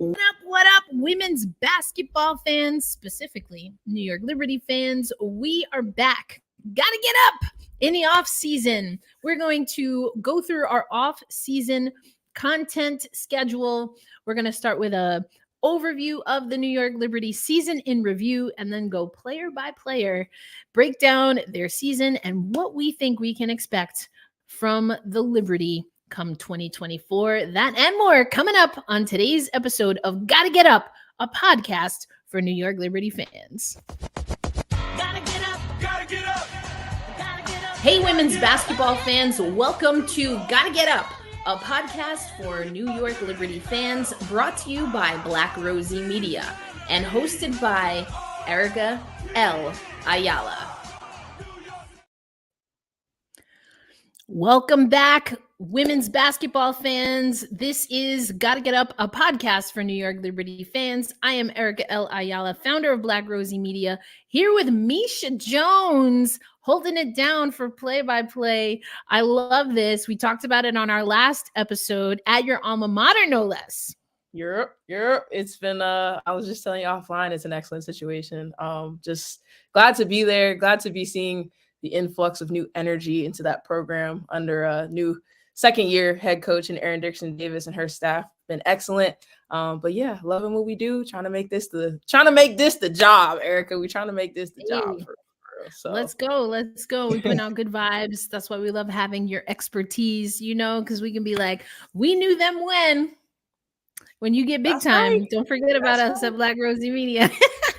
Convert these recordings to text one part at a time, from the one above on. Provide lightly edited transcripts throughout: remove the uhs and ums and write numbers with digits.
What up, women's basketball fans, specifically New York Liberty fans? We are back. Gotta get up in the off season. We're going to go through our off season content schedule. We're going to start with a overview of the New York Liberty season in review, and then go player by player, break down their season and what we think we can expect from the Liberty come 2024. That and more coming up on today's episode of Gotta Get Up, a podcast for New York Liberty fans. Gotta get up, gotta get up, gotta get up. Hey, women's basketball fans, welcome to Gotta Get Up, a podcast for New York Liberty fans, brought to you by Black Rosie Media and hosted by Erica L. Ayala. Welcome back, women's basketball fans. This is Gotta Get Up, a podcast for New York Liberty fans. I am Erica L. Ayala, founder of Black Rosie Media, here with Misha Jones, holding it down for play-by-play. I love this. We talked about it on our last episode at your alma mater, no less. Europe. It's been, I was just telling you offline, it's an excellent situation. Just glad to be there, glad to be seeing the influx of new energy into that program under a new second-year head coach and Erin Dixon Davis and her staff. Been excellent. But yeah, loving what we do. Trying to make this the job, Erica. We're trying to make this the job. For real, so. Let's go. We put out good vibes. That's why we love having your expertise, because we can be like, we knew them when you get big That's time. Right. Don't forget about us at Black Rosie Media.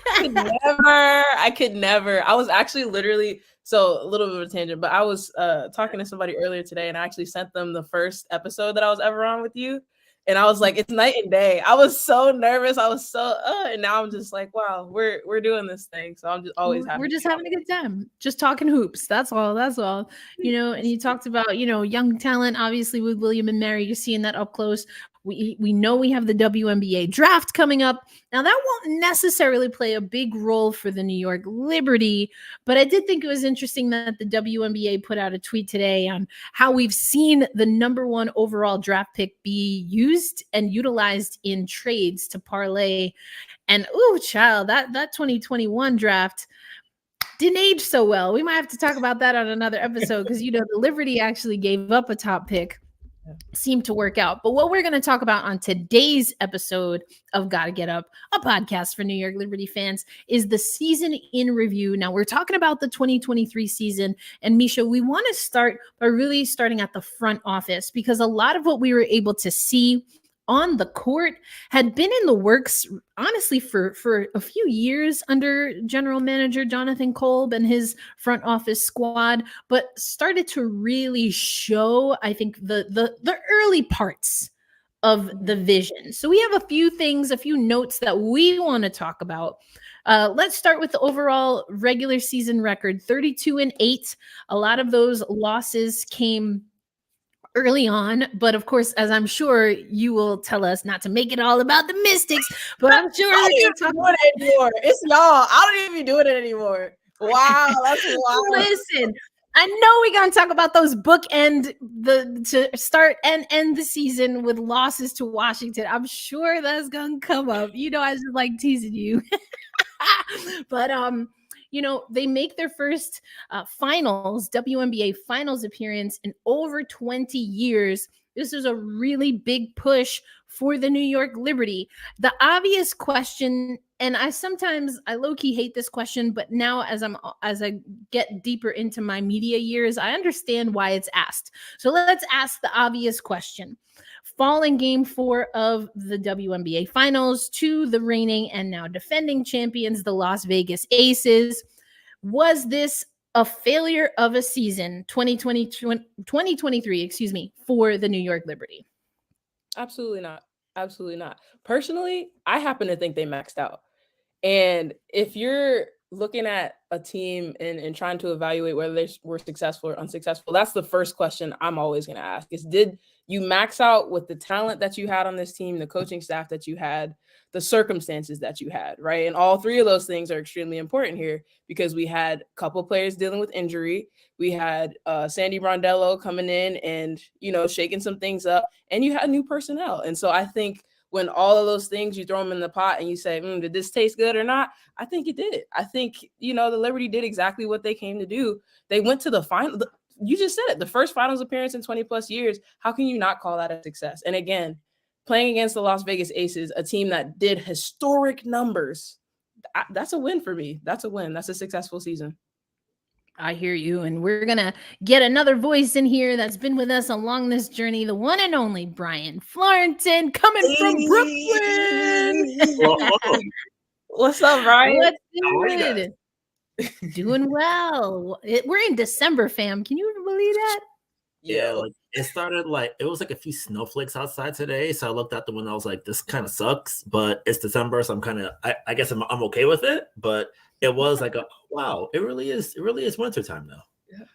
I could never. I was actually literally, so a little bit of a tangent, but I was talking to somebody earlier today, and I actually sent them the first episode that I was ever on with you. And I was like, it's night and day. I was so nervous. I was so, and now I'm just like, wow, we're doing this thing. So I'm just always happy. We're just having a good time, just talking hoops. That's all. And you talked about, young talent, obviously with William and Mary, you're seeing that up close. We know we have the WNBA draft coming up. Now, that won't necessarily play a big role for the New York Liberty, but I did think it was interesting that the WNBA put out a tweet today on how we've seen the number one overall draft pick be used and utilized in trades to parlay. And, that 2021 draft didn't age so well. We might have to talk about that on another episode because, the Liberty actually gave up a top pick. Seemed to work out. But what we're going to talk about on today's episode of Gotta Get Up, a podcast for New York Liberty fans, is the season in review. Now, we're talking about the 2023 season. And Misha, we want to start by really starting at the front office, because a lot of what we were able to see on the court had been in the works, honestly, for a few years under General Manager Jonathan Kolb and his front office squad, but started to really show, I think, the early parts of the vision. So we have a few notes that we want to talk about. Let's start with the overall regular season record, 32-8. A lot of those losses came early on, but of course, as I'm sure you will tell us, not to make it all about the Mystics, but I'm sure I don't even do it anymore. It's y'all. I don't even be doing it anymore. Wow, that's wild. Listen, I know we're gonna talk about those bookend to start and end the season with losses to Washington. I'm sure that's gonna come up. I just like teasing you, but they make their first WNBA finals appearance in over 20 years. This is a really big push for the New York Liberty. The obvious question, and I low-key hate this question, but now as I get deeper into my media years, I understand why it's asked. So let's ask the obvious question. Falling game 4 of the WNBA finals to the reigning and now defending champions, the Las Vegas Aces. Was this a failure of a season, 2023, for the New York Liberty? Absolutely not. Absolutely not. Personally, I happen to think they maxed out. And if you're looking at a team and trying to evaluate whether they were successful or unsuccessful, that's the first question I'm always going to ask is, did you max out with the talent that you had on this team, the coaching staff that you had, the circumstances that you had, right? And all three of those things are extremely important here because we had a couple players dealing with injury. We had Sandy Brondello coming in and, shaking some things up, and you had new personnel. And so I think when all of those things, you throw them in the pot and you say, did this taste good or not? I think it did. I think, the Liberty did exactly what they came to do. They went to the final. You just said it, the first finals appearance in 20 plus years. How can you not call that a success? And again, playing against the Las Vegas Aces, a team that did historic numbers, that's a win for me. That's a win. That's a successful season. I hear you. And we're going to get another voice in here that's been with us along this journey, the one and only Brian Florenton, coming from Brooklyn. What's up, Brian? What's good? Doing well. We're in December, fam. Can you believe that? Yeah, like it started it was like a few snowflakes outside today. So I looked out the window. I was like, this kind of sucks, but it's December. So I'm kind of, I guess I'm okay with it. But it was like, wow, it really is wintertime now. Yeah.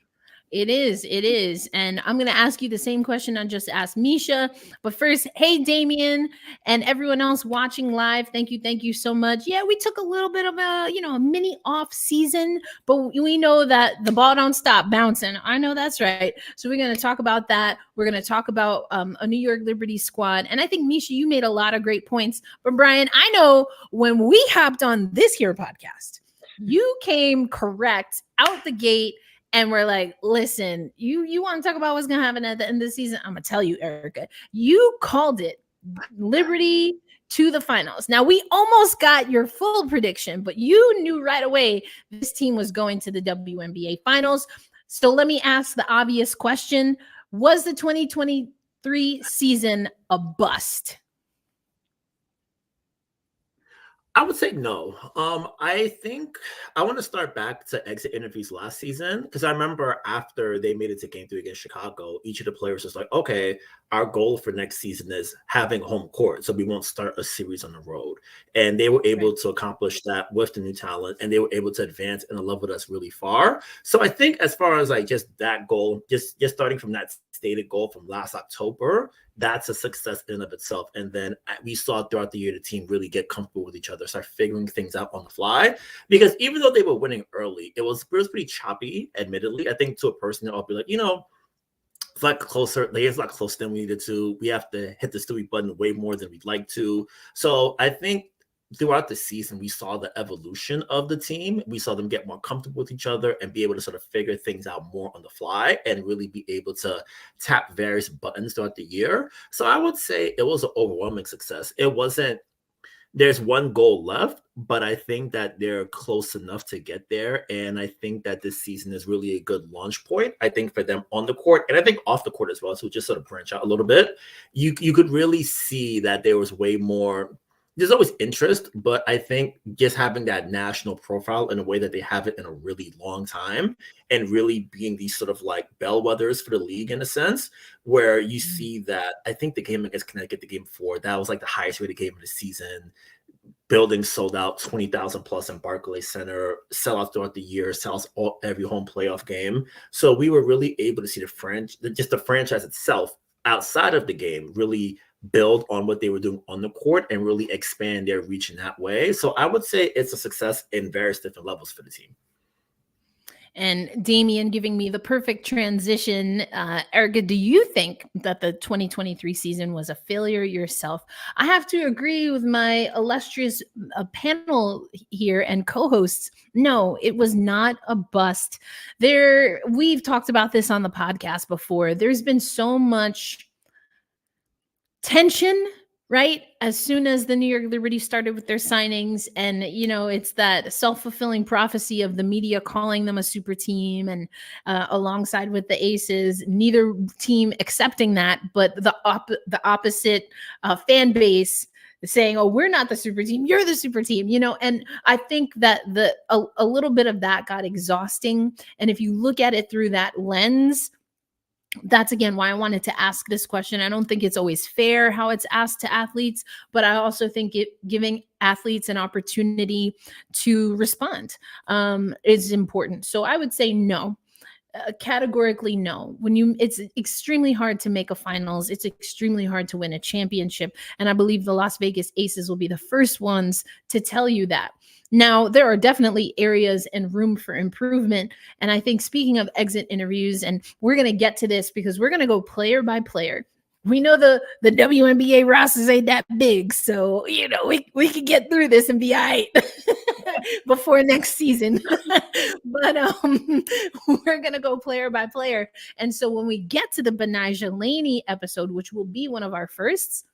It is. And I'm going to ask you the same question I just asked Misha. But first, hey, Damien and everyone else watching live. Thank you so much. Yeah, we took a little bit of a mini off season, but we know that the ball don't stop bouncing. I know that's right. So we're going to talk about that. We're going to talk about a New York Liberty squad. And I think, Misha, you made a lot of great points. But Brian, I know when we hopped on this here podcast, you came correct out the gate. And we're like, listen, you want to talk about what's going to happen at the end of the season? I'm going to tell you, Erica, you called it Liberty to the finals. Now, we almost got your full prediction, but you knew right away this team was going to the WNBA finals. So let me ask the obvious question. Was the 2023 season a bust? I would say no. I think I want to start back to exit interviews last season because I remember after they made it to Game 3 against Chicago, each of the players was like, okay, our goal for next season is having home court, so we won't start a series on the road. And they were able to accomplish that with the new talent, and they were able to advance in a level that's really far. So I think as far as just that goal, just starting from that stated goal from last October, that's a success in and of itself. And then we saw throughout the year the team really get comfortable with each other, start figuring things out on the fly. Because even though they were winning early, it was pretty choppy, admittedly. I think to a person, I'll be like, it's like closer. It's not closer than we needed to. We have to hit the Stewie button way more than we'd like to. So I think throughout the season, we saw the evolution of the team. We saw them get more comfortable with each other and be able to sort of figure things out more on the fly and really be able to tap various buttons throughout the year. So I would say it was an overwhelming success. It wasn't, there's one goal left, but I think that they're close enough to get there. And I think that this season is really a good launch point, I think, for them on the court. And I think off the court as well. So just sort of branch out a little bit. You could really see that there was way more. There's always interest, but I think just having that national profile in a way that they haven't in a really long time and really being these sort of bellwethers for the league in a sense, where you see that I think the game against Connecticut, the game 4, that was the highest rated game of the season. Building sold out 20,000 plus in Barclays Center, sellouts throughout the year, sells every home playoff game. So we were really able to see the franchise itself outside of the game really build on what they were doing on the court and really expand their reach in that way. So I would say it's a success in various different levels for the team. And Damien giving me the perfect transition. Erica, do you think that the 2023 season was a failure yourself? I have to agree with my illustrious panel here and co-hosts. No, it was not a bust. We've talked about this on the podcast before. There's been so much tension, right? As soon as the New York Liberty started with their signings, and it's that self-fulfilling prophecy of the media calling them a super team, and alongside with the Aces, neither team accepting that, but the opposite fan base saying, "Oh, we're not the super team, you're the super team," And I think that a little bit of that got exhausting. And if you look at it through that lens, that's again why I wanted to ask this question. I don't think it's always fair how it's asked to athletes, but I also think giving athletes an opportunity to respond is important. So I would say no. Categorically no. It's extremely hard to make a finals. It's extremely hard to win a championship. And I believe the Las Vegas Aces will be the first ones to tell you that. Now, there are definitely areas and room for improvement. And I think speaking of exit interviews, and we're going to get to this because we're going to go player by player. we know the WNBA rosters ain't that big, so we can get through this and be all right before next season. But we're gonna go player by player. And so when we get to the Benijah Laney episode, which will be one of our firsts,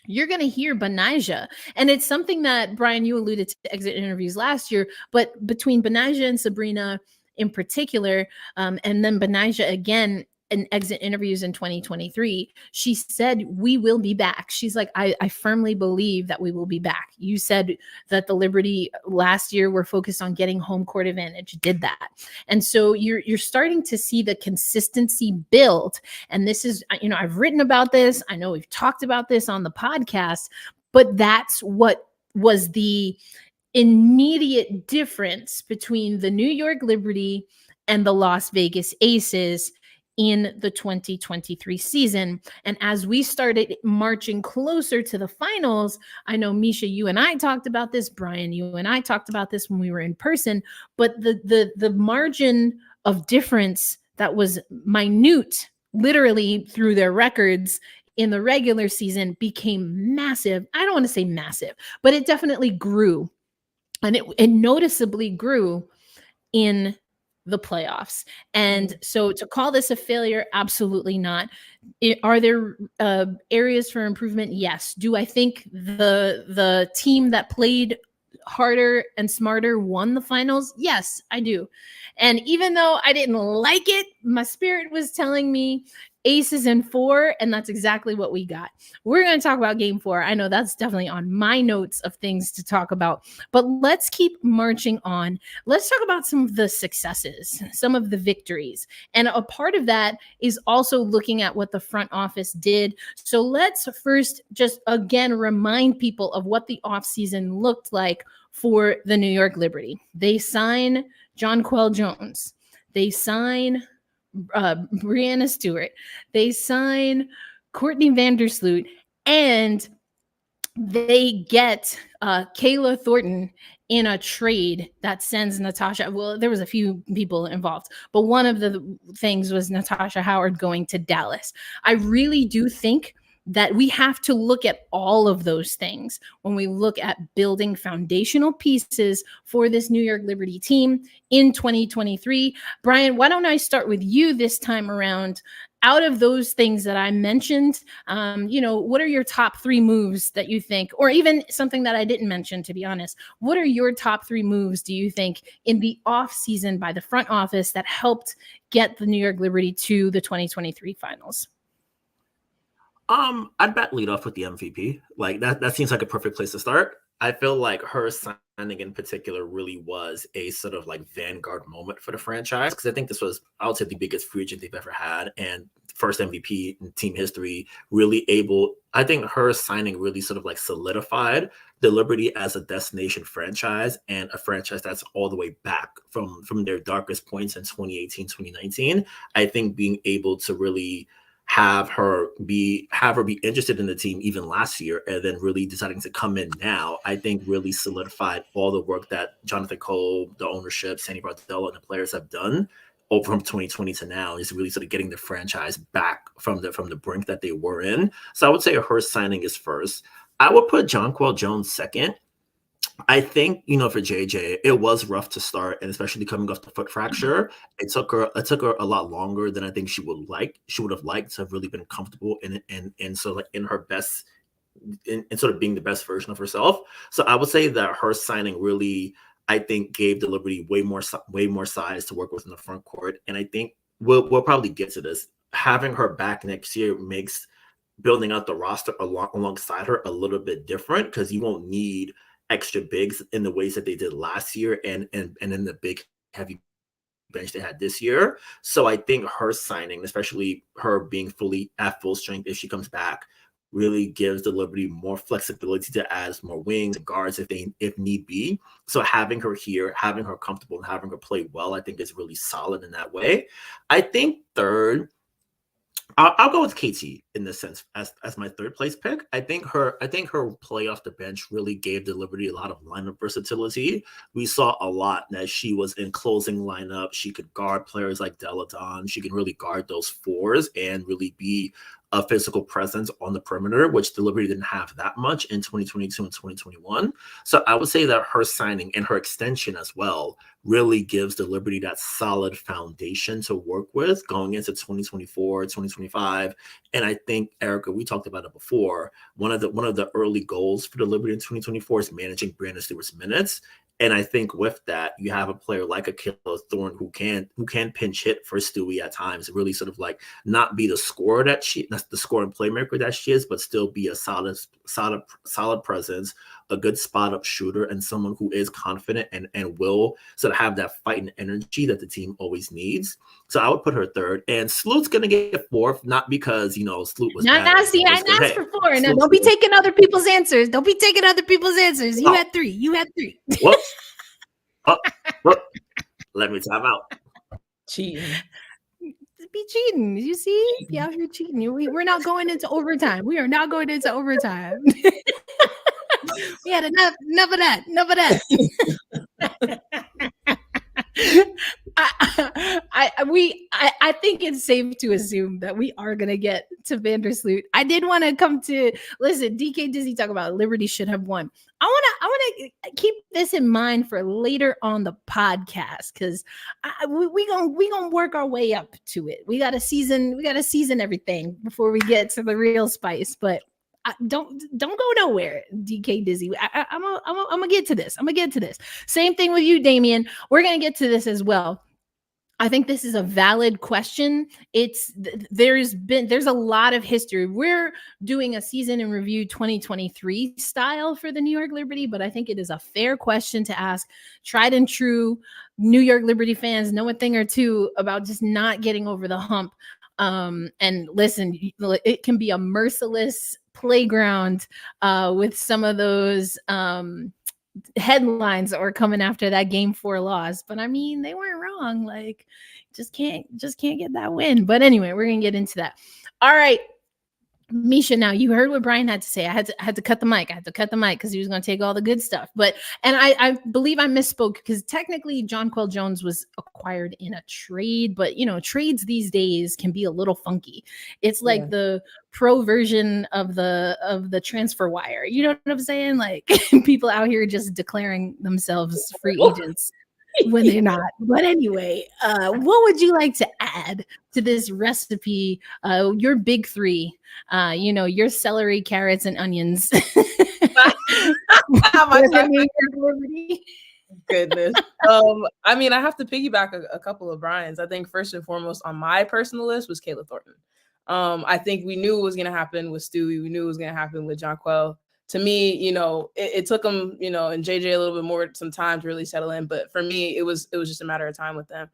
you're going to hear Benijah. And it's something that, Brian, you alluded to exit interviews last year, but between Benijah and Sabrina in particular, and then Benijah again in exit interviews in 2023, she said, we will be back. She's like, I firmly believe that we will be back. You said that the Liberty last year were focused on getting home court advantage, did that. And so you're starting to see the consistency build. And this is, I've written about this. I know we've talked about this on the podcast, but that's what was the immediate difference between the New York Liberty and the Las Vegas Aces in the 2023 season. And as we started marching closer to the finals, I know, Misha, you and I talked about this, Brian, you and I talked about this when we were in person, but the margin of difference that was minute, literally through their records in the regular season, became massive. I don't want to say massive, but it definitely grew. And it noticeably grew in the playoffs. And so to call this a failure, absolutely not. Are there areas for improvement? Yes. Do I think the team that played harder and smarter won the finals? Yes, I do. And even though I didn't like it, my spirit was telling me Aces in 4, and that's exactly what we got. We're going to talk about game 4. I know that's definitely on my notes of things to talk about, but let's keep marching on. Let's talk about some of the successes, some of the victories. And a part of that is also looking at what the front office did. So let's first just again remind people of what the offseason looked like for the New York Liberty. They sign Jonquel Jones. They sign Brianna Stewart. They sign Courtney Vandersloot, and they get Kayla Thornton in a trade that sends Natasha. Well, there was a few people involved, but one of the things was Natasha Howard going to Dallas. I really do think that we have to look at all of those things when we look at building foundational pieces for this New York Liberty team in 2023. Brian, why don't I start with you this time around? Out of those things that I mentioned, what are your top 3 moves that you think, or even something that I didn't mention, to be honest, what are your top 3 moves, do you think, in the offseason by the front office that helped get the New York Liberty to the 2023 finals? I'd bet lead off with the MVP. Like that seems like a perfect place to start. I feel like her signing in particular really was a sort of like vanguard moment for the franchise, because I think this was, I would say, the biggest free agent they've ever had and first MVP in team history. I think her signing really sort of like solidified the Liberty as a destination franchise, and a franchise that's all the way back from their darkest points in 2018, 2019. I think being able to really have her be interested in the team even last year, and then really deciding to come in now, I think really solidified all the work that Jonathan Kolb, the ownership, Sandy Barthello, and the players have done over from 2020 to now, is really sort of getting the franchise back from the brink that they were in. So I would say her signing is first. I would put Jonquel Jones second. I think, for JJ, it was rough to start, and especially coming off the foot fracture, it took her a lot longer than I think she would have liked to have really been comfortable in sort of like in her best, in sort of being the best version of herself. So I would say that her signing really, I think, gave the Liberty way more size to work with in the front court. And I think we'll probably get to this. Having her back next year makes building out the roster alongside her a little bit different, because you won't need extra bigs in the ways that they did last year and in the big heavy bench they had this year. So I think her signing, especially her being fully at full strength if she comes back, really gives the Liberty more flexibility to add more wings and guards if need be. So having her here, having her comfortable, and having her play well, I think is really solid in that way. I think third, I'll go with KT in this sense as my third place pick. I think her play off the bench really gave the Liberty a lot of lineup versatility. We saw a lot that she was in closing lineup. She could guard players like Deladon. She can really guard those fours and really be a physical presence on the perimeter, which the Liberty didn't have that much in 2022 and 2021. So I would say that her signing and her extension as well really gives the Liberty that solid foundation to work with going into 2024, 2025. And I think, Erica, we talked about it before. One of the early goals for the Liberty in 2024 is managing Brandon Stewart's minutes. And I think with that, you have a player like Akila Thorne who can pinch hit for Stewie at times, really sort of like not be the scorer that's the scoring playmaker that she is, but still be a solid presence, a good spot up shooter, and someone who is confident and will sort of have that fighting energy that the team always needs. So I would put her third, and Sloot's gonna get fourth, not because Sloot was not nasty. I asked for four. Now don't be taking other people's answers. Don't be taking other people's answers. You had three. Whoops. Let me time out. Cheating. Be cheating. You see? Be out here cheating. We're not going into overtime. We are not going into overtime. We had enough of that. Enough of that. I think it's safe to assume that we are gonna get to Vandersloot. I did want to come to listen. DK Dizzy talk about Liberty should have won. I want to keep this in mind for later on the podcast because we gonna work our way up to it. We got to season everything before we get to the real spice. But don't go nowhere, DK Dizzy. I'm gonna get to this. Same thing with you, Damien. We're gonna get to this as well. I think this is a valid question. There's a lot of history. We're doing a season in review 2023 style for the New York Liberty, but I think it is a fair question to ask. Tried and true New York Liberty fans know a thing or two about just not getting over the hump. And listen, it can be a merciless playground with some of those headlines that were coming after that game 4 loss. But I mean, they weren't wrong. Like, just can't get that win. But anyway, we're gonna get into that. All right, Misha, now you heard what Brian had to say. I had to cut the mic. Because he was going to take all the good stuff. But I believe I misspoke because technically Jonquel Jones was acquired in a trade. But trades these days can be a little funky. It's like the pro version of the transfer wire. You know what I'm saying? Like people out here just declaring themselves free agents when they're not. But anyway, what would you like to add to this recipe? Your big three, your celery, carrots, and onions. Goodness. I mean, I have to piggyback a couple of Brian's. I think first and foremost on my personal list was Kayla Thornton. I think we knew it was going to happen with Stewie. We knew it was going to happen with Jonquel. To me, it took them, and JJ a little bit some time to really settle in. But for me, it was just a matter of time with them.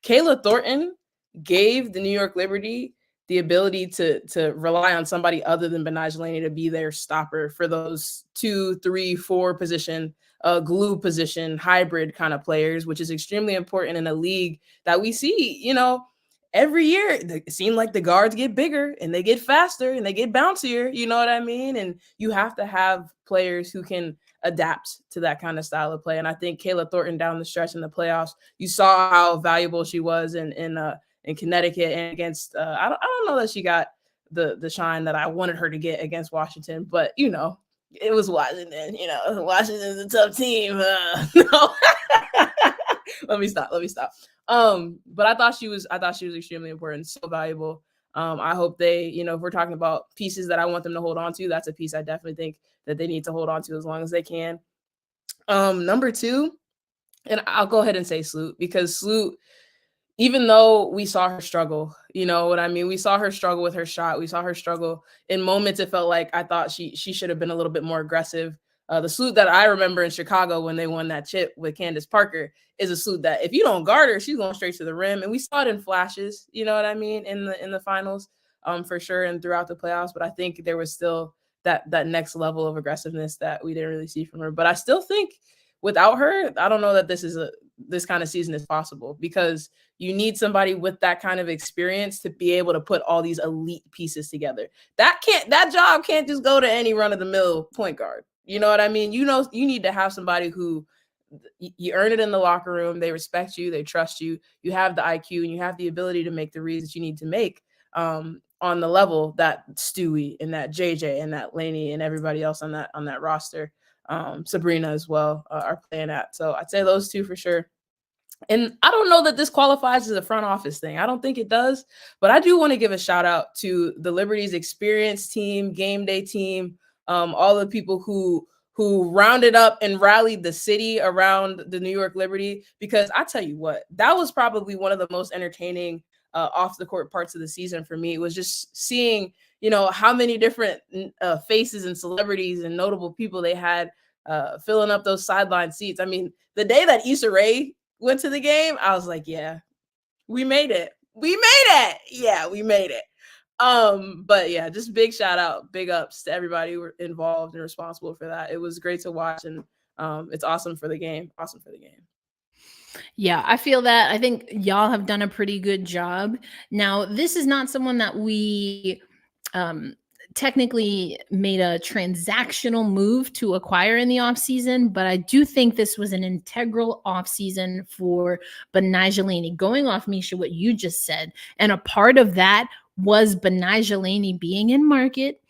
Kayla Thornton gave the New York Liberty the ability to rely on somebody other than Benaj Laney to be their stopper for those 2, 3, 4 position, glue position, hybrid kind of players, which is extremely important in a league that we see, every year. It seems like the guards get bigger and they get faster and they get bouncier. You know what I mean? And you have to have players who can adapt to that kind of style of play. And I think Kayla Thornton down the stretch in the playoffs, you saw how valuable she was in Connecticut and against. I don't know that she got the shine that I wanted her to get against Washington, but it was Washington. Washington's a tough team. No. Let me stop. But I thought she was extremely important, so valuable. I hope they, if we're talking about pieces that I want them to hold on to, that's a piece I definitely think that they need to hold on to as long as they can. Number 2, and I'll go ahead and say Sloot, because Sloot, even though we saw her struggle, you know what I mean? We saw her struggle with her shot. We saw her struggle in moments. It felt like I thought she should have been a little bit more aggressive. The Sloot that I remember in Chicago when they won that chip with Candace Parker is a Sloot that if you don't guard her, she's going straight to the rim. And we saw it in flashes, you know what I mean, in the finals, for sure, and throughout the playoffs. But I think there was still that next level of aggressiveness that we didn't really see from her. But I still think without her, I don't know that this kind of season is possible, because you need somebody with that kind of experience to be able to put all these elite pieces together. That job can't just go to any run-of-the-mill point guard. You know what I mean? You need to have somebody who you earn it in the locker room. They respect you. They trust you. You have the IQ and you have the ability to make the reads that you need to make on on the level that Stewie and that JJ and that Lainey and everybody else on that roster, Sabrina as well, are playing at. So I'd say those two for sure. And I don't know that this qualifies as a front office thing. I don't think it does, but I do want to give a shout out to the Liberty's experience team, game day team, all the people who rounded up and rallied the city around the New York Liberty, because I tell you what, that was probably one of the most entertaining off the court parts of the season for me. It was just seeing, how many different faces and celebrities and notable people they had filling up those sideline seats. I mean, the day that Issa Rae went to the game, I was like, yeah, we made it. Yeah, we made it. But yeah, just big shout out, big ups to everybody who were involved and responsible for that. It was great to watch, and it's awesome for the game. Yeah, I feel that. I think y'all have done a pretty good job. Now, this is not someone that we technically made a transactional move to acquire in the offseason, but I do think this was an integral offseason for Betnijah Laney. Going off, Misha, what you just said, and a part of that was Betnijah Laney being in market.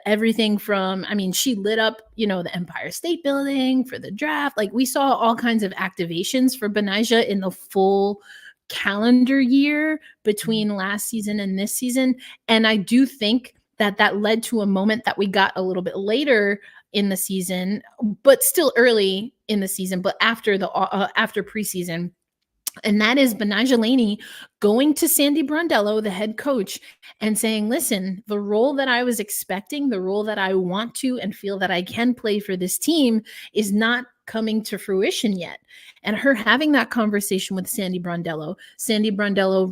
Everything from, she lit up, the Empire State Building for the draft. Like, we saw all kinds of activations for Betnijah in the full calendar year between last season and this season. And I do think that led to a moment that we got a little bit later in the season, but still early in the season, but after preseason. And that is Betnijah Laney going to Sandy Brondello, the head coach, and saying, listen, the role that I was expecting, the role that I want to and feel that I can play for this team is not coming to fruition yet. And her having that conversation with Sandy Brondello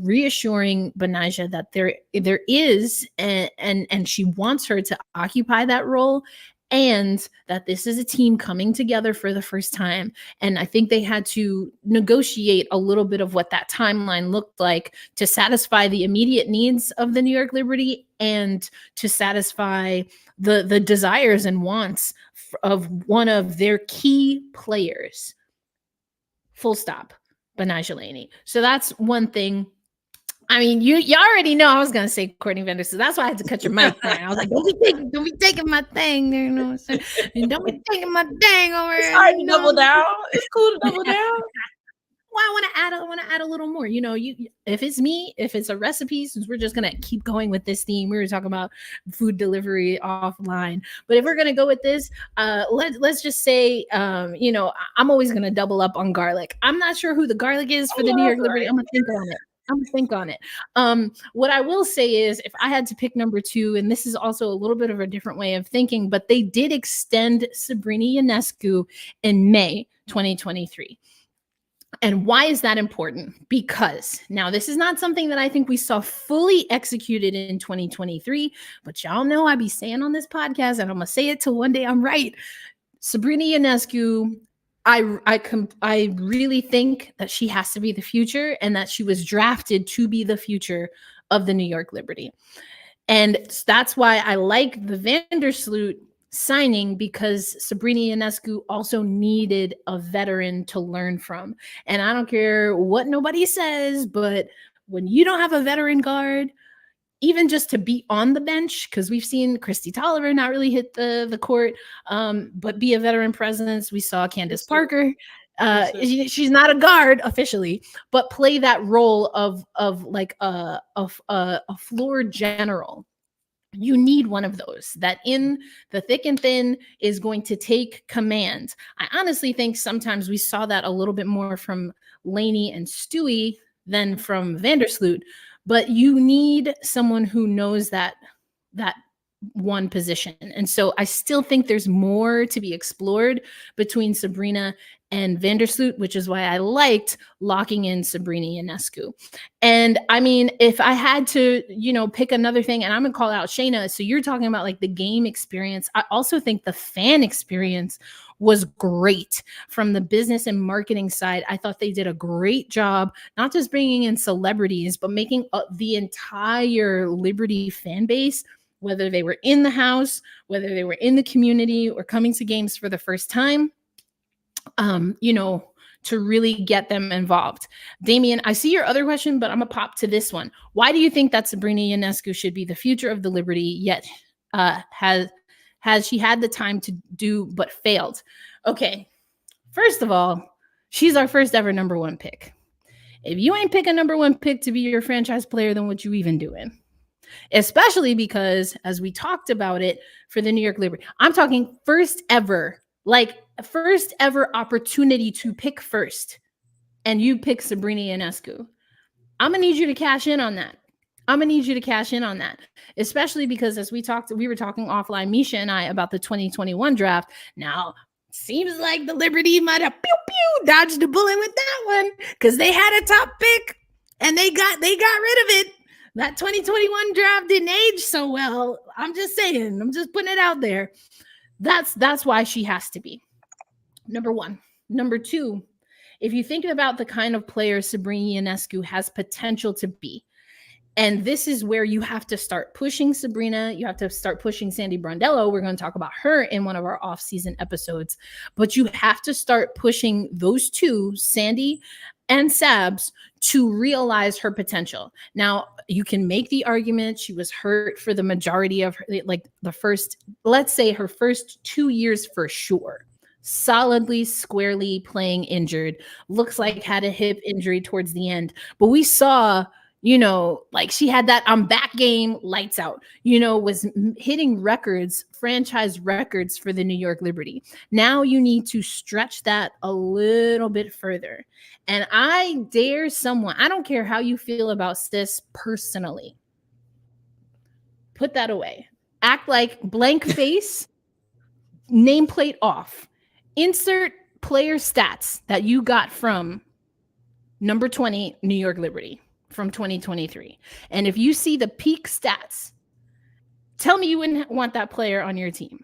reassuring Betnijah that there is, and she wants her to occupy that role, and that this is a team coming together for the first time. And I think they had to negotiate a little bit of what that timeline looked like to satisfy the immediate needs of the New York Liberty and to satisfy the desires and wants of one of their key players. Full stop. Betnijah Laney. So that's one thing. You already know I was gonna say Courtney Vanderstool, so that's why I had to cut your mic. I was like, don't be taking my thing, you know what I'm saying? And don't be taking my thing over here. It's hard to double down. It's cool to double down. Well, I want to add a little more. If it's me, if it's a recipe, since we're just gonna keep going with this theme, we were talking about food delivery offline. But if we're gonna go with this, let's just say, I'm always gonna double up on garlic. I'm not sure who the garlic is for the New York Liberty. I'm gonna think on it. What I will say is, if I had to pick number 2, and this is also a little bit of a different way of thinking, but they did extend Sabrina Ionescu in May 2023. And why is that important? Because now this is not something that I think we saw fully executed in 2023, but y'all know I be saying on this podcast, and I'm gonna say it till one day I'm right. Sabrina Ionescu, I really think that she has to be the future, and that she was drafted to be the future of the New York Liberty. And that's why I like the Vandersloot signing, because Sabrina Ionescu also needed a veteran to learn from. And I don't care what nobody says, but when you don't have a veteran guard, even just to be on the bench, because we've seen Christy Tolliver not really hit the court, but be a veteran presence. We saw Candace Parker. She's not a guard officially, but play that role of like a floor general. You need one of those that in the thick and thin is going to take command. I honestly think sometimes we saw that a little bit more from Laney and Stewie than from Vandersloot, but you need someone who knows that one position. And so I still think there's more to be explored between Sabrina and Vandersloot, which is why I liked locking in Sabrina Ionescu. And if I had to, pick another thing, and I'm gonna call out Shayna. So you're talking about like the game experience. I also think the fan experience was great from the business and marketing side. I thought they did a great job, not just bringing in celebrities, but making the entire Liberty fan base, whether they were in the house, whether they were in the community or coming to games for the first time, to really get them involved. Damien, I see your other question, but I'm going to pop to this one. Why do you think that Sabrina Ionescu should be the future of the Liberty, yet has she had the time to do but failed? Okay, first of all, she's our first ever number one pick. If you ain't pick a number one pick to be your franchise player, then what you even doing? Especially because, as we talked about it for the New York Liberty, I'm talking first ever opportunity to pick first, and you pick Sabrina Ionescu. I'm gonna need you to cash in on that. Especially because, as we were talking offline, Misha and I, about the 2021 draft. Now, seems like the Liberty might have dodged a bullet with that one, because they had a top pick and they got rid of it. That 2021 draft didn't age so well. I'm just saying. I'm just putting it out there. That's why she has to be number one. Number two, if you think about the kind of player Sabrina Ionescu has potential to be, and this is where you have to start pushing Sabrina. You have to start pushing Sandy Brondello. We're going to talk about her in one of our off-season episodes. But you have to start pushing those two, Sandy and Sabs, to realize her potential. Now, you can make the argument she was hurt for the majority of her, like the first, let's say her first 2 years for sure. Solidly, squarely playing injured. Looks like had a hip injury towards the end. But we saw, like she had that I'm back game, lights out, was hitting records, franchise records for the New York Liberty. Now you need to stretch that a little bit further. And I dare someone, I don't care how you feel about Sis personally, put that away. Act like blank face, nameplate off. Insert player stats that you got from number 20 New York Liberty from 2023. And if you see the peak stats, tell me you wouldn't want that player on your team.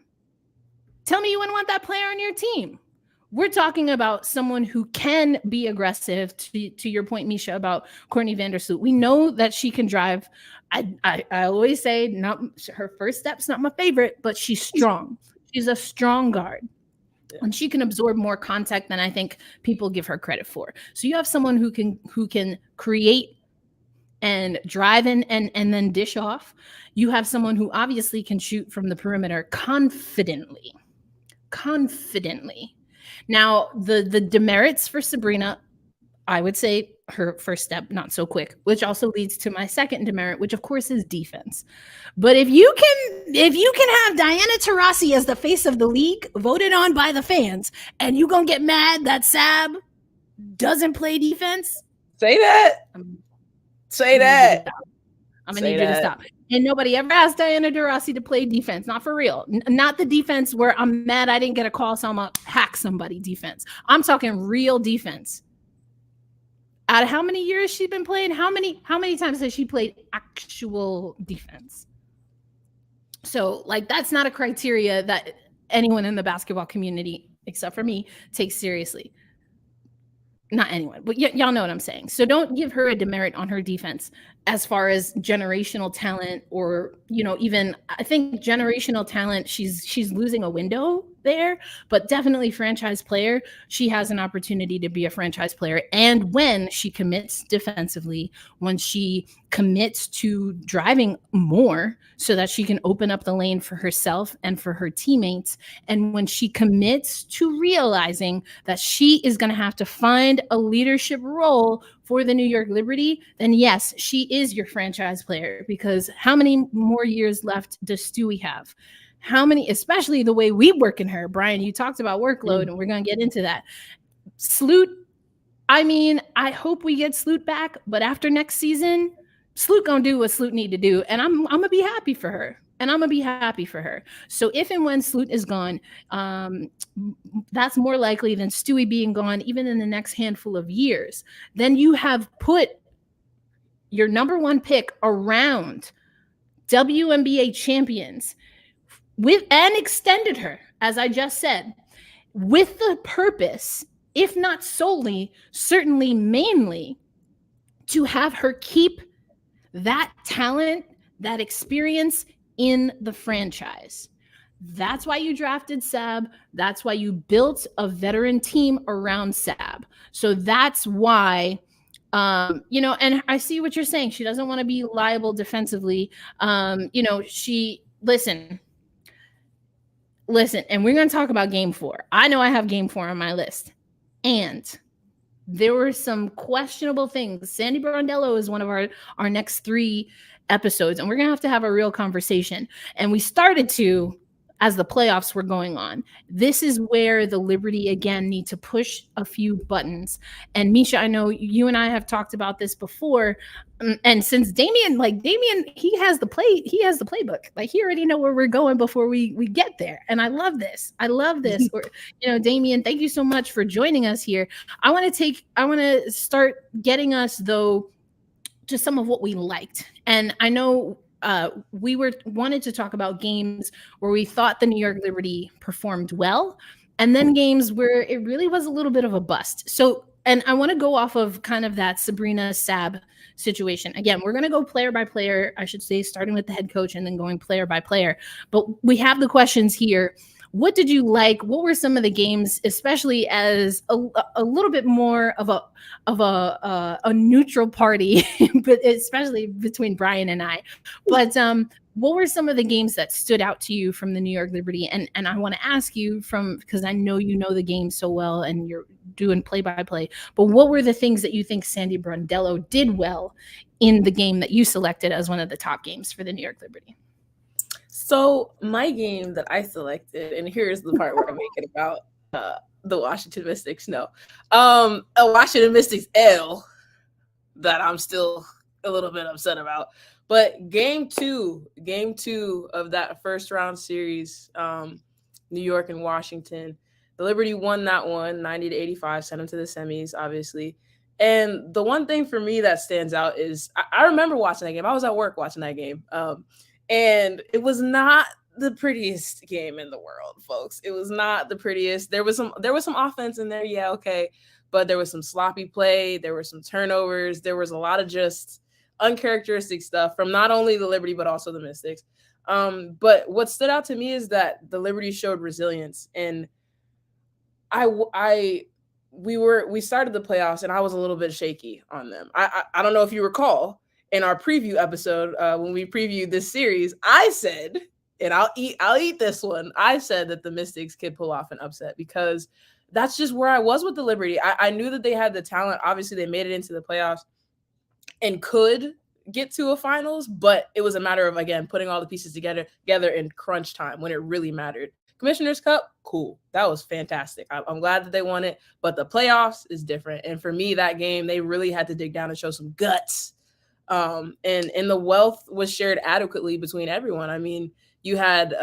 We're talking about someone who can be aggressive, to your point, Misha, about Courtney Vandersloot. We know that she can drive. I always say, not her first step's not my favorite, but she's strong. She's a strong guard. And she can absorb more contact than I think people give her credit for. So you have someone who can create and drive and then dish off. You have someone who obviously can shoot from the perimeter confidently. Now, the demerits for Sabrina, I would say her first step, not so quick, which also leads to my second demerit, which of course is defense. But if you can have Diana Taurasi as the face of the league, voted on by the fans, and you gonna get mad that Sab doesn't play defense, say that. I'm gonna need you to stop. And nobody ever asked Diana Taurasi to play defense. Not for real. Not the defense where I'm mad I didn't get a call, so I'm gonna hack somebody defense. I'm talking real defense. Out of how many years she's been playing? How many times has she played actual defense? So, that's not a criteria that anyone in the basketball community, except for me, takes seriously. Not anyone, but y'all know what I'm saying. So don't give her a demerit on her defense as far as generational talent, or even I think generational talent, she's losing a window there, but definitely franchise player. She has an opportunity to be a franchise player. And when she commits defensively, when she commits to driving more so that she can open up the lane for herself and for her teammates, and when she commits to realizing that she is going to have to find a leadership role for the New York Liberty, then yes, she is your franchise player. Because how many more years left does Stewie have? How many, especially the way we work in her, Brian, you talked about workload, and we're going to get into that. Sloot, I hope we get Sloot back, but after next season, Sloot going to do what Sloot need to do. And I'm going to be happy for her. So if and when Sloot is gone, that's more likely than Stewie being gone, even in the next handful of years. Then you have put your number one pick around WNBA champions and extended her, as I just said, with the purpose, if not solely, certainly mainly, to have her keep that talent, that experience in the franchise. That's why you drafted Sab. That's why you built a veteran team around Sab. So that's why, you know, and I see what you're saying. She doesn't want to be liable defensively. You know, listen, and we're going to talk about game 4. I know I have game 4 on my list. And there were some questionable things. Sandy Brondello is one of our next 3 episodes, and we're going to have a real conversation. And we started to, as the playoffs were going on. This is where the Liberty again need to push a few buttons. And Misha, I know you and I have talked about this before. And since Damian, he has the playbook. Like, he already know where we're going before we get there. And I love this. Or, you know, Damian, thank you so much for joining us here. I want to start getting us though to some of what we liked. And I know we wanted to talk about games where we thought the New York Liberty performed well, and then games where it really was a little bit of a bust. So, and I want to go off of kind of that Sabrina Sab situation. Again, we're going to go player by player, I should say, starting with the head coach and then going player by player. But we have the questions here. What did you like? What were some of the games, especially as a little bit more of a neutral party, but especially between Brian and I. But what were some of the games that stood out to you from the New York Liberty? And I want to ask you because I know you know the game so well and you're doing play by play. But what were the things that you think Sandy Brondello did well in the game that you selected as one of the top games for the New York Liberty? So my game that I selected, and here's the part where I make it about the Washington Mystics. No, a Washington Mystics L that I'm still a little bit upset about. But game two of that first round series, New York and Washington, the Liberty won that one 90-85, sent them to the semis, obviously. And the one thing for me that stands out is I remember watching that game. I was at work watching that game. And it was not the prettiest game in the world, folks. It was not the prettiest. There was some offense in there, yeah, okay, but there was some sloppy play. There were some turnovers. There was a lot of just uncharacteristic stuff from not only the Liberty but also the Mystics. But what stood out to me is that the Liberty showed resilience, and we started the playoffs, and I was a little bit shaky on them. I don't know if you recall. In our preview episode, when we previewed this series, I said, and I'll eat this one. I said that the Mystics could pull off an upset because that's just where I was with the Liberty. I knew that they had the talent. Obviously, they made it into the playoffs and could get to a finals, but it was a matter of, again, putting all the pieces together in crunch time when it really mattered. Commissioner's Cup, cool. That was fantastic. I'm glad that they won it, but the playoffs is different. And for me, that game, they really had to dig down and show some guts. And the wealth was shared adequately between everyone. I mean, you had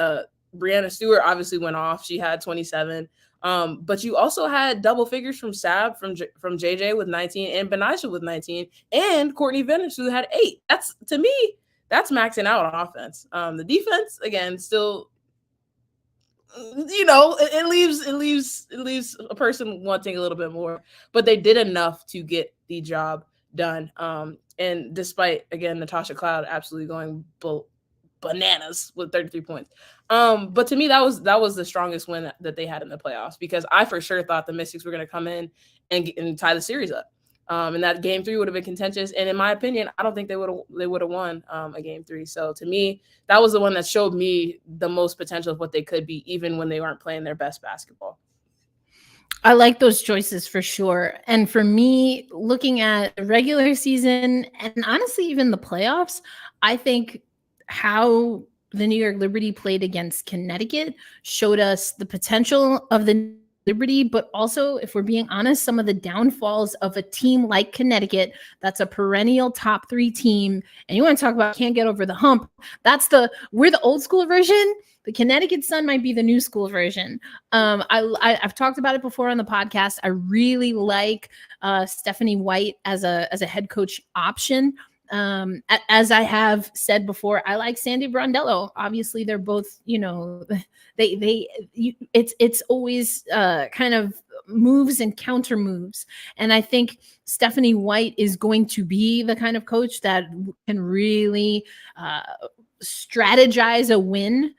Breanna Stewart obviously went off. She had 27. But you also had double figures from Sab, from JJ with 19, and Benaisha with 19, and Courtney Venice, who had 8. To me, that's maxing out on offense. The defense, again, still, you know, it leaves a person wanting a little bit more, but they did enough to get the job done. And despite, again, Natasha Cloud absolutely going bananas with 33 points. But to me, that was the strongest win that they had in the playoffs, because I for sure thought the Mystics were going to come in and tie the series up. And that game 3 would have been contentious. And in my opinion, I don't think they would have won a game 3. So to me, that was the one that showed me the most potential of what they could be, even when they weren't playing their best basketball. I like those choices for sure. And for me, looking at the regular season and honestly, even the playoffs, I think how the New York Liberty played against Connecticut showed us the potential of the Liberty, but also, if we're being honest, some of the downfalls of a team like Connecticut that's a perennial top 3 team. And you want to talk about can't get over the hump. We're the old school version. The Connecticut Sun might be the new school version. I've talked about it before on the podcast. I really like Stephanie White as a head coach option. As I have said before, I like Sandy Brondello. Obviously, they're both, you know, it's always kind of moves and counter moves. And I think Stephanie White is going to be the kind of coach that can really strategize a win,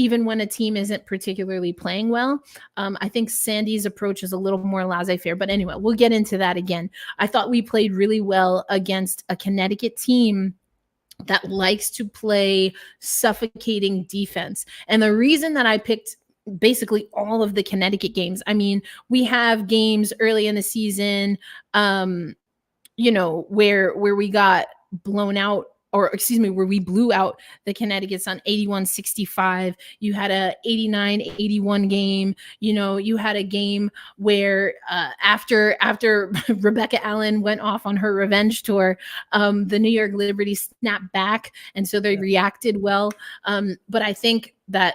even when a team isn't particularly playing well. I think Sandy's approach is a little more laissez-faire, but anyway, we'll get into that again. I thought we played really well against a Connecticut team that likes to play suffocating defense. And the reason that I picked basically all of the Connecticut games, I mean, we have games early in the season, you know, where we got blown out, or excuse me, where we blew out the Connecticut's on 81-65. You had a 89-81 game. You know, you had a game where after Rebecca Allen went off on her revenge tour, the New York Liberty snapped back, and so they reacted well. But I think that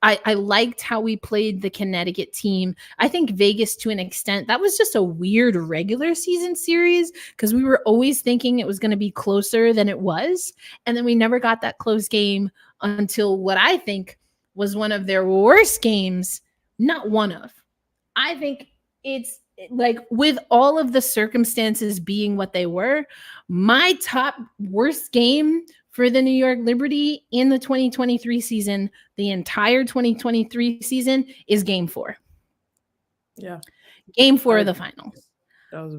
I liked how we played the Connecticut team. I think Vegas, to an extent, that was just a weird regular season series because we were always thinking it was going to be closer than it was. And then we never got that close game until what I think was one of their worst games. Not one of. I think it's like, with all of the circumstances being what they were, my top worst game for the New York Liberty in the 2023 season, the entire 2023 season, is Game 4. Yeah. Game 4 of the finals.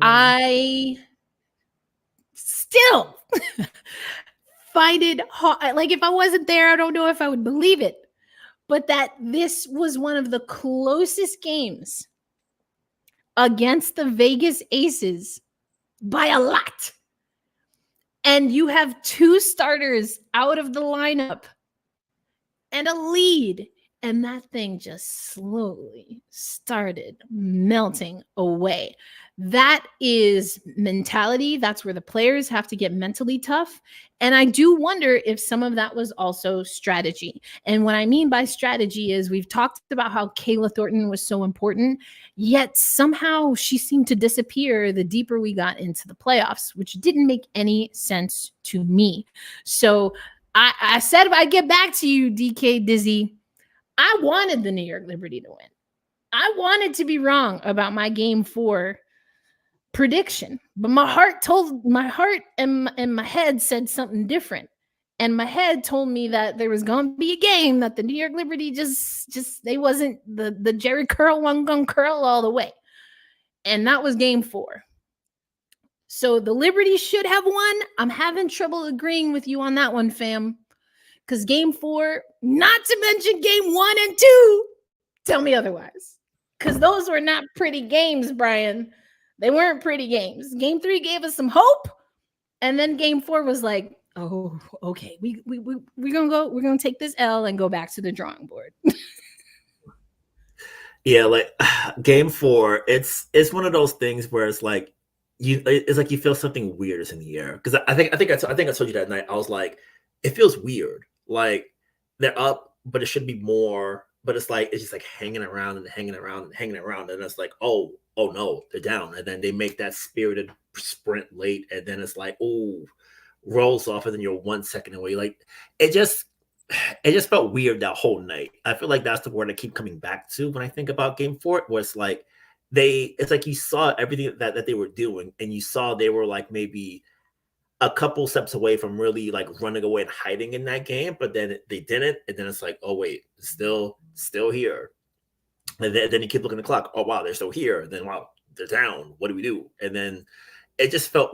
I still find it hard. Like, if I wasn't there, I don't know if I would believe it. But that this was one of the closest games against the Vegas Aces by a lot. And you have two starters out of the lineup and a lead. And that thing just slowly started melting away. That is mentality. That's where the players have to get mentally tough. And I do wonder if some of that was also strategy. And what I mean by strategy is, we've talked about how Kayla Thornton was so important, yet somehow she seemed to disappear the deeper we got into the playoffs, which didn't make any sense to me. So I said, if I get back to you, DK Dizzy, I wanted the New York Liberty to win. I wanted to be wrong about my Game 4 prediction, but my heart and my head said something different. And my head told me that there was going to be a game that the New York Liberty just they wasn't the Jerry Curl one gonna curl all the way. And that was Game 4. So the Liberty should have won. I'm having trouble agreeing with you on that one, fam. Because Game 4, not to mention Game 1 and 2, tell me otherwise. Because those were not pretty games, Brian. They weren't pretty games. Game 3 gave us some hope. And then Game 4 was like, oh, okay, we're gonna take this L and go back to the drawing board. Yeah, like Game 4, it's one of those things where it's like you feel something weird is in the air. Because I think I told you that night. I was like, it feels weird. Like, they're up, but it should be more. But it's just like hanging around and hanging around and hanging around, and it's like, oh no, they're down. And then they make that spirited sprint late, and then it's like, oh, rolls off, and then you're 1 second away. Like, it just felt weird that whole night. I feel like that's the word I keep coming back to when I think about Game 4, where it's like you saw everything that they were doing, and you saw they were like maybe a couple steps away from really like running away and hiding in that game, but then they didn't. And then it's like, oh wait, still here. And then you keep looking at the clock. Oh wow, they're still here. And then wow, they're down. What do we do? And then it just felt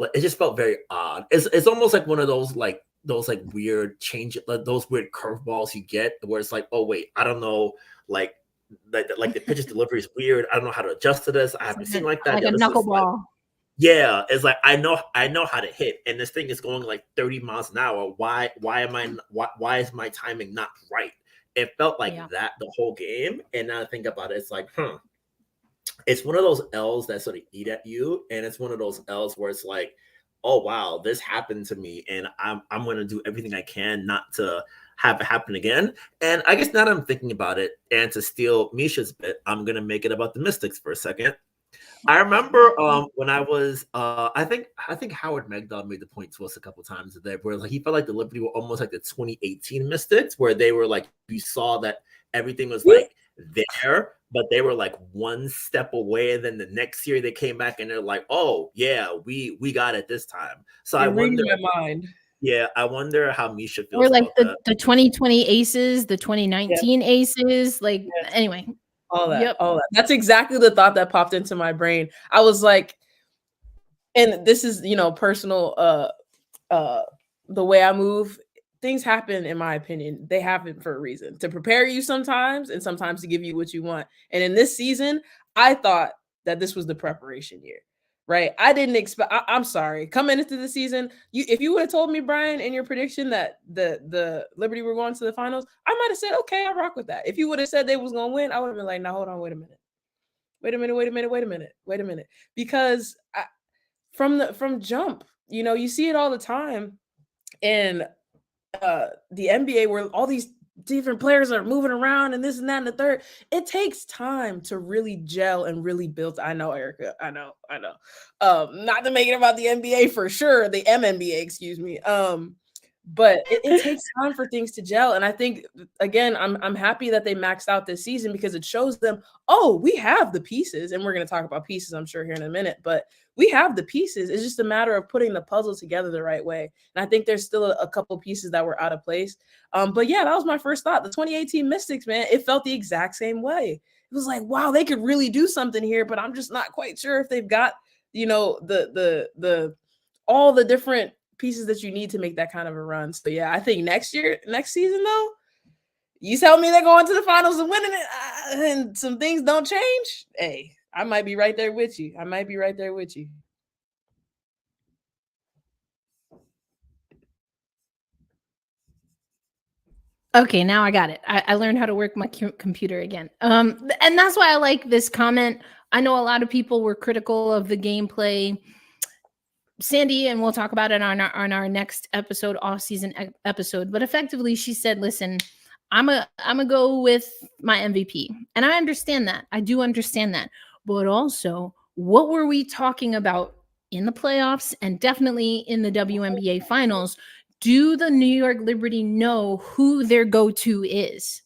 very odd. It's almost like one of those weird those weird curveballs you get where it's like, oh wait, I don't know, like the pitcher's delivery is weird. I don't know how to adjust to this. I haven't seen like that. Like a knuckleball. Yeah, it's like I know how to hit, and this thing is going like 30 miles an hour. Why is my timing not right? It felt like that the whole game. And now I think about it, it's like, it's one of those L's that sort of eat at you, and it's one of those L's where it's like, oh wow, this happened to me, and I'm going to do everything I can not to have it happen again. And I guess now that I'm thinking about it, and to steal Misha's bit, I'm going to make it about the Mystics for a second. I remember when I was, I think Howard Megdal made the point to us a couple times today, where like he felt like the Liberty were almost like the 2018 Mystics, where they were like, you saw that everything was like there, but they were like one step away, and then the next year they came back and they're like, oh yeah, we got it this time. So I wonder. My mind. Yeah, I wonder how Misha Or feels like about that. the 2020 aces, the 2019 aces. Like, Yes. anyway. All that. Yep. All that. That's exactly the thought that popped into my brain. I was like, and this is, personal, the way I move. Things happen, in my opinion. They happen for a reason, to prepare you sometimes, and sometimes to give you what you want. And in this season, I thought that this was the preparation year, right? I didn't expect. I'm sorry, coming into the season, if you would have told me, Brian, in your prediction that the Liberty were going to the finals, I might have said, okay, I rock with that. If you would have said they was gonna win, I would have been like, now hold on, wait a minute, because from jump, you see it all the time. And the NBA, where all these different players are moving around and this and that and the third, it takes time to really gel and really build. I know, Erica. I know. Not to make it about the NBA for sure, the MNBA, excuse me. But it takes time for things to gel. And I think, again, I'm happy that they maxed out this season, because it shows them, oh, we have the pieces. And we're going to talk about pieces, I'm sure, here in a minute. But we have the pieces. It's just a matter of putting the puzzle together the right way. And I think there's still a couple pieces that were out of place. But yeah, that was my first thought. The 2018 Mystics, man, it felt the exact same way. It was like, wow, they could really do something here, but I'm just not quite sure if they've got, the all the different pieces that you need to make that kind of a run. So yeah, I think next season though, you tell me they're going to the finals and winning it, and some things don't change, hey, I might be right there with you. Okay, now I got it. I learned how to work my computer again. And that's why I like this comment. I know a lot of people were critical of the gameplay, Sandy, and we'll talk about it on our next episode, off-season episode. But effectively, she said, "Listen, I'm a go with my MVP," and I understand that. I do understand that. But also, what were we talking about in the playoffs, and definitely in the WNBA finals? Do the New York Liberty know who their go-to is?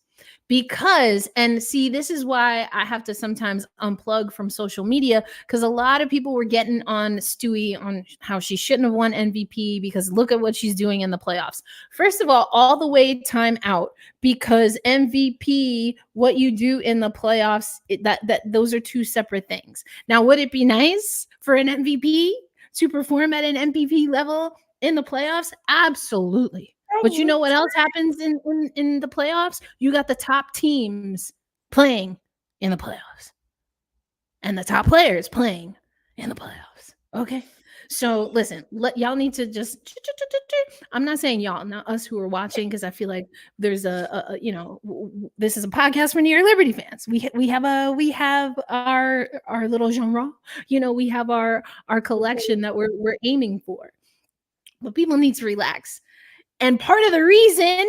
Because, and see, this is why I have to sometimes unplug from social media, because a lot of people were getting on Stewie on how she shouldn't have won MVP, because look at what she's doing in the playoffs. First of all the way time out, because MVP, what you do in the playoffs, that those are two separate things. Now, would it be nice for an MVP to perform at an MVP level in the playoffs? Absolutely. But you know what else happens in the playoffs? You got the top teams playing in the playoffs, and the top players playing in the playoffs. Okay. So listen, y'all need to just, I'm not saying y'all, not us who are watching, because I feel like there's this is a podcast for New York Liberty fans. We have our little genre, we have our collection that we're aiming for. But people need to relax. And part of the reason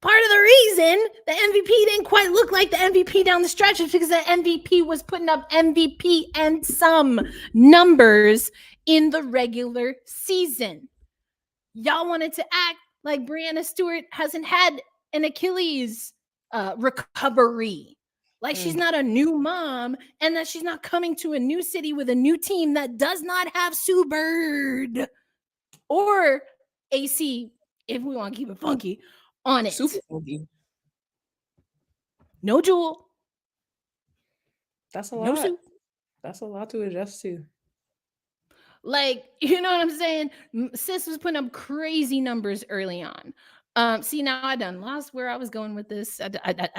the MVP didn't quite look like the MVP down the stretch is because the MVP was putting up MVP and some numbers in the regular season. Y'all wanted to act like Breanna Stewart hasn't had an Achilles recovery. Like she's not a new mom, and that she's not coming to a new city with a new team that does not have Sue Bird or AC, if we want to keep it funky, on it. Super funky. No Jewel. That's a lot. That's a lot to adjust to. Like, you know what I'm saying? Sis was putting up crazy numbers early on. See, now I done lost where I was going with this. I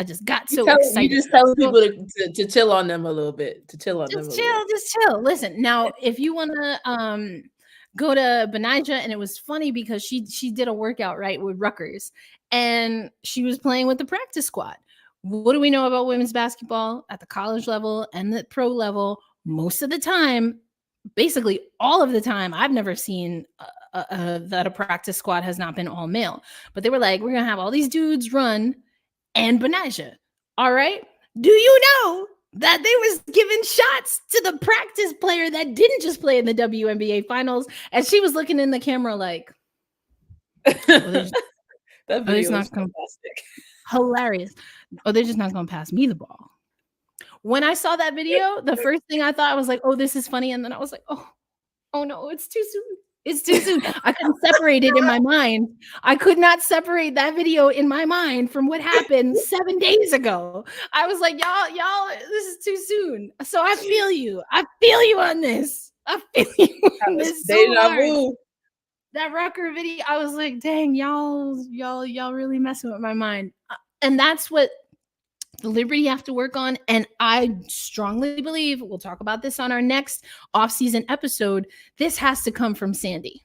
just got excited. You just tell people to chill on them a little bit. To chill on them. Just chill. Listen, now if you want to go to Benija, and it was funny because she did a workout right with Rutgers, and she was playing with the practice squad. What do we know about women's basketball at the college level and the pro level? Most of the time, basically all of the time, I've never seen that a practice squad has not been all male. But they were like, we're gonna have all these dudes run and Benija. All right. Do you know that they was giving shots to the practice player that didn't just play in the WNBA finals, and she was looking in the camera like, that video was fantastic. Hilarious. Oh, they're just not going to pass me the ball. When I saw that video, the first thing I thought was like, oh, this is funny. And then I was like, oh no, it's too soon. It's too soon. I couldn't separate it in my mind. I could not separate that video in my mind from what happened 7 days ago. I was like, y'all, this is too soon. So I feel you. I feel you on this. I feel you on this so hard. That Rucker video, I was like, dang, y'all really messing with my mind. And that's what the Liberty have to work on. And I strongly believe, we'll talk about this on our next off-season episode, this has to come from Sandy.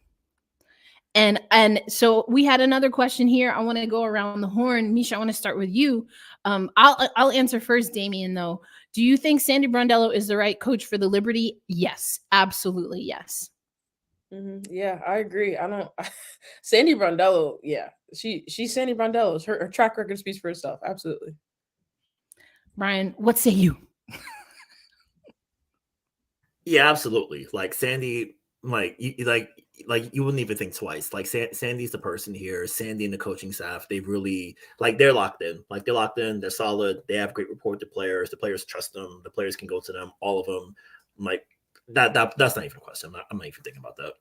And so we had another question here. I want to go around the horn. Misha, I want to start with you. I'll answer first, Damien, though. Do you think Sandy Brondello is the right coach for the Liberty? Yes, absolutely yes. Yeah, I agree. Sandy Brondello, yeah. She's Sandy Brondello. Her track record speaks for itself. Absolutely. Brian, what say you? Yeah, absolutely. Like Sandy, you wouldn't even think twice. Like Sandy's the person here. Sandy and the coaching staff, they really they're locked in. They're solid. They have great rapport to players. The players trust them. The players can go to them. All of them. That's not even a question. I'm not even thinking about that.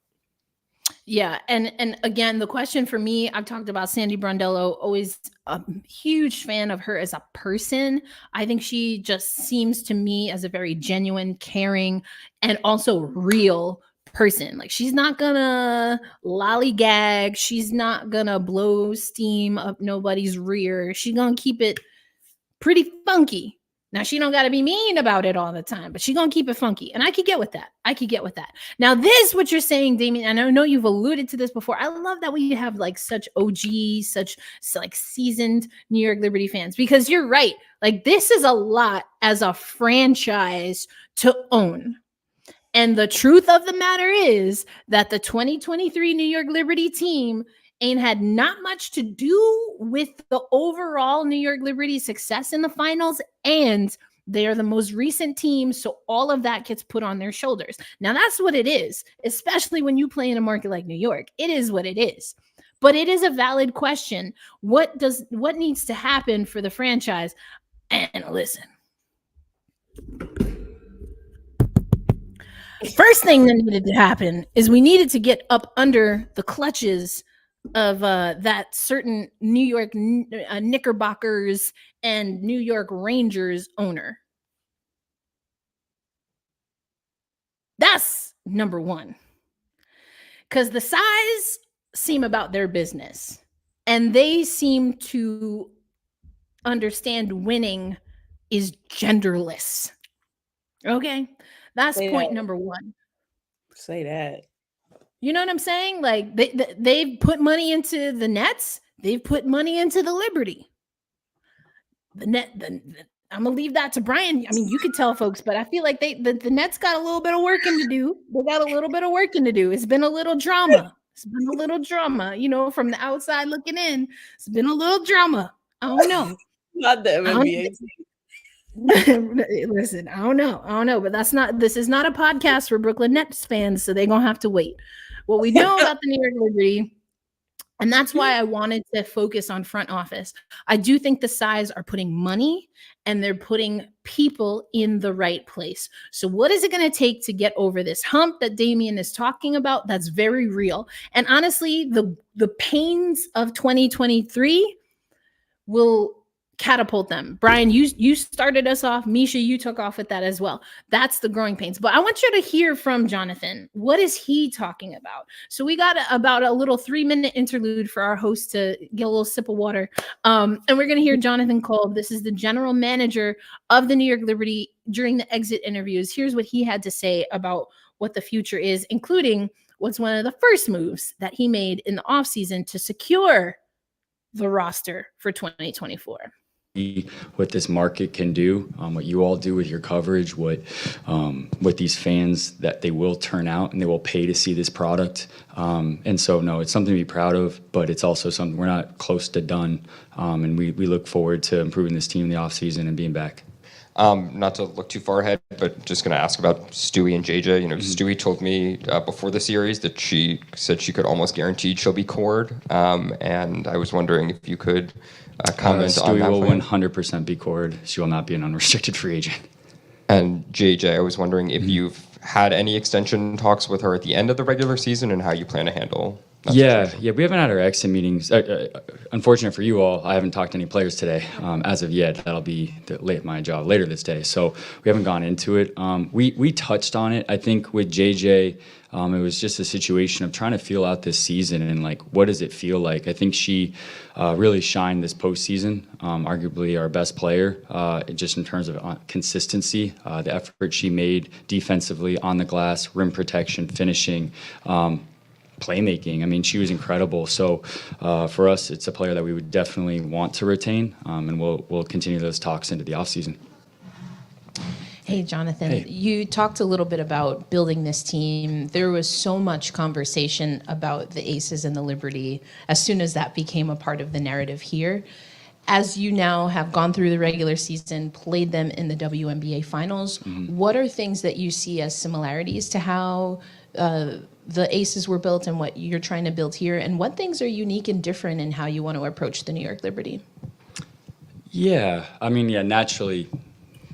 Yeah, and again, the question for me, I've talked about Sandy Brondello, always a huge fan of her as a person. I think she just seems to me as a very genuine, caring, and also real person. Like, she's not gonna lollygag. She's not gonna blow steam up nobody's rear. She's gonna keep it pretty funky. Now, she don't got to be mean about it all the time, but she going to keep it funky. And I could get with that. Now, what you're saying, Damien, and I know you've alluded to this before. I love that we have such OG, such seasoned New York Liberty fans, because you're right. This is a lot as a franchise to own. And the truth of the matter is that the 2023 New York Liberty team ain't had not much to do with the overall New York Liberty success in the finals, and they are the most recent team, so all of that gets put on their shoulders. Now, that's what it is, especially when you play in a market like New York. It is what it is. But it is a valid question. What needs to happen for the franchise? And listen. First thing that needed to happen is we needed to get up under the clutches of that certain New York Knickerbockers and New York Rangers owner. That's number one. Because the size seem about their business, and they seem to understand winning is genderless. Okay? That's point number one. Say that. You know what I'm saying? They've put money into the Nets. They've put money into the Liberty. I'm gonna leave that to Brian. I mean, you could tell folks, but I feel like the Nets got a little bit of working to do. It's been a little drama. From the outside looking in. It's been a little drama. I don't know. Not the NBA. Listen, I don't know, but this is not a podcast for Brooklyn Nets fans, so they're gonna have to wait. What we know about the New York Liberty, and that's why I wanted to focus on front office. I do think the sides are putting money and they're putting people in the right place. So what is it going to take to get over this hump that Damien is talking about? That's very real. And honestly, the pains of 2023 will catapult them. Brian, you started us off. Misha, you took off with that as well. That's the growing pains. But I want you to hear from Jonathan. What is he talking about? So we got about a little 3-minute interlude for our host to get a little sip of water. And we're going to hear Jonathan Kolb. This is the general manager of the New York Liberty during the exit interviews. Here's what he had to say about what the future is, including what's one of the first moves that he made in the offseason to secure the roster for 2024. What this market can do, what you all do with your coverage, what these fans, that they will turn out and they will pay to see this product. And so, no, it's something to be proud of, but it's also something we're not close to done. And we look forward to improving this team in the offseason and being back. Not to look too far ahead, but just going to ask about Stewie and JJ. Stewie told me before the series that she said she could almost guarantee she'll be cored. And I was wondering if you could comment on that. Stewie will 100% be cored. She will not be an unrestricted free agent. And JJ, I was wondering if you've had any extension talks with her at the end of the regular season, and how you plan to handle that Yeah, situation? we haven't had our exit meetings. Unfortunate for you all, I haven't talked to any players today as of yet. That'll be my job later this day. So we haven't gone into it. We touched on it. I think with JJ, it was just a situation of trying to feel out this season and like, what does it feel like? I think she really shined this postseason, arguably our best player, just in terms of consistency, the effort she made defensively on the glass, rim protection, finishing, playmaking. I mean, she was incredible. So for us, it's a player that we would definitely want to retain, and we'll continue those talks into the offseason. Hey, Jonathan, Hey. You talked a little bit about building this team. There was so much conversation about the Aces and the Liberty as soon as that became a part of the narrative here. As you now have gone through the regular season, played them in the WNBA finals, what are things that you see as similarities to how the Aces were built and what you're trying to build here? And what things are unique and different in how you want to approach the New York Liberty? Yeah, I mean, naturally,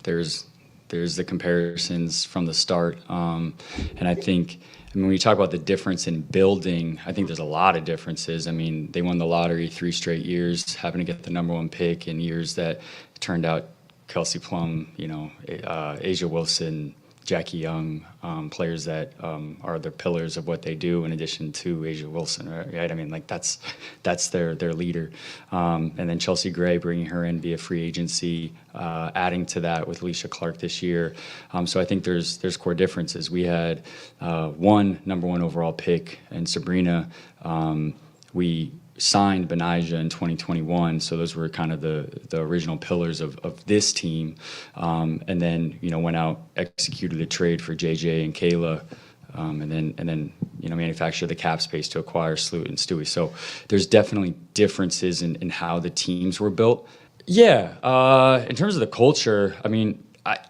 there's the comparisons from the start, and I think, when you talk about the difference in building, I think there's a lot of differences. I mean, they won the lottery 3 straight years, having to get the #1 pick in years that turned out Kelsey Plum, Asia Wilson, Jackie Young, players that are the pillars of what they do, in addition to Asia Wilson, right? I mean, like that's their leader. And then Chelsea Gray, bringing her in via free agency, adding to that with Alicia Clark this year. So I think there's core differences. We had one #1 overall pick, and Sabrina. We signed Benijah in 2021, so those were kind of the original pillars of this team, and then went out, executed a trade for JJ and Kayla, and then manufactured the cap space to acquire Sloot and Stewie. So there's definitely differences in how the teams were built. Yeah, in terms of the culture, I mean,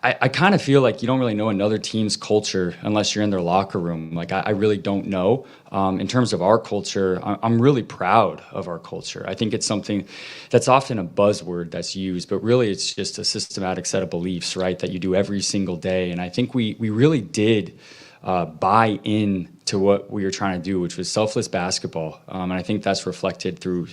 I kind of feel like you don't really know another team's culture unless you're in their locker room. Like, I really don't know. In terms of our culture, I'm really proud of our culture. I think it's something that's often a buzzword that's used, but really it's just a systematic set of beliefs, right, that you do every single day. And I think we really did buy in to what we were trying to do, which was selfless basketball. And I think that's reflected through,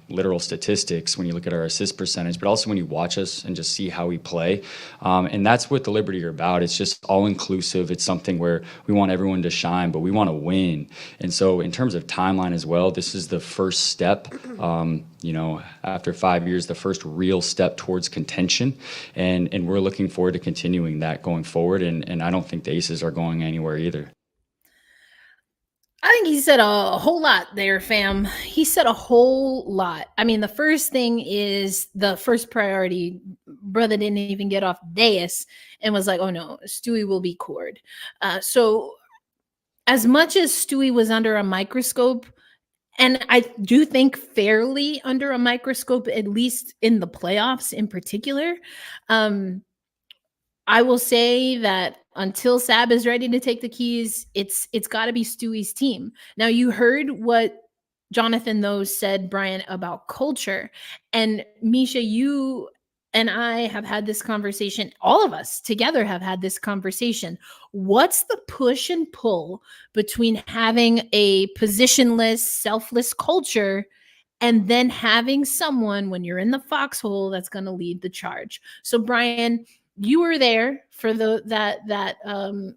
literal statistics when you look at our assist percentage, but also when you watch us and just see how we play. And that's what the Liberty are about. It's just all inclusive. It's something where we want everyone to shine, but we want to win. And so in terms of timeline as well, this is the first step, after 5 years, the first real step towards contention. And we're looking forward to continuing that going forward. And I don't think the Aces are going anywhere either. I think he said a whole lot there, fam. He said a whole lot. I mean, the first thing is the first priority. Brother didn't even get off dais and was like, oh no, Stewie will be cored. So as much as Stewie was under a microscope, and I do think fairly under a microscope, at least in the playoffs in particular, I will say that until Sab is ready to take the keys, it's got to be Stewie's team. Now, you heard what Jonathan, though, said, Brian, about culture. And Misha, you and I have had this conversation. All of us together have had this conversation. What's the push and pull between having a positionless, selfless culture and then having someone, when you're in the foxhole, that's going to lead the charge? So, Brian, you were there for that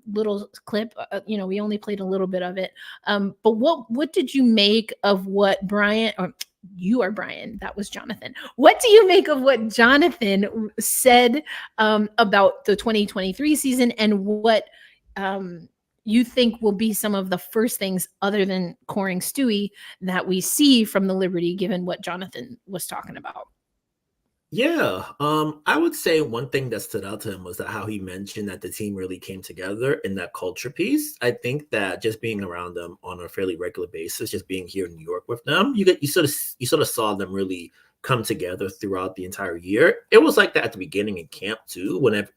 little clip. We only played a little bit of it. But what did you make of what Brian, or you are Brian, that was Jonathan. What do you make of what Jonathan said about the 2023 season, and what you think will be some of the first things, other than coring Stewie, that we see from the Liberty, given what Jonathan was talking about? Yeah, I would say one thing that stood out to him was that how he mentioned that the team really came together in that culture piece. I think that just being around them on a fairly regular basis, just being here in New York with them, you sort of saw them really come together throughout the entire year. It was like that at the beginning in camp too, when there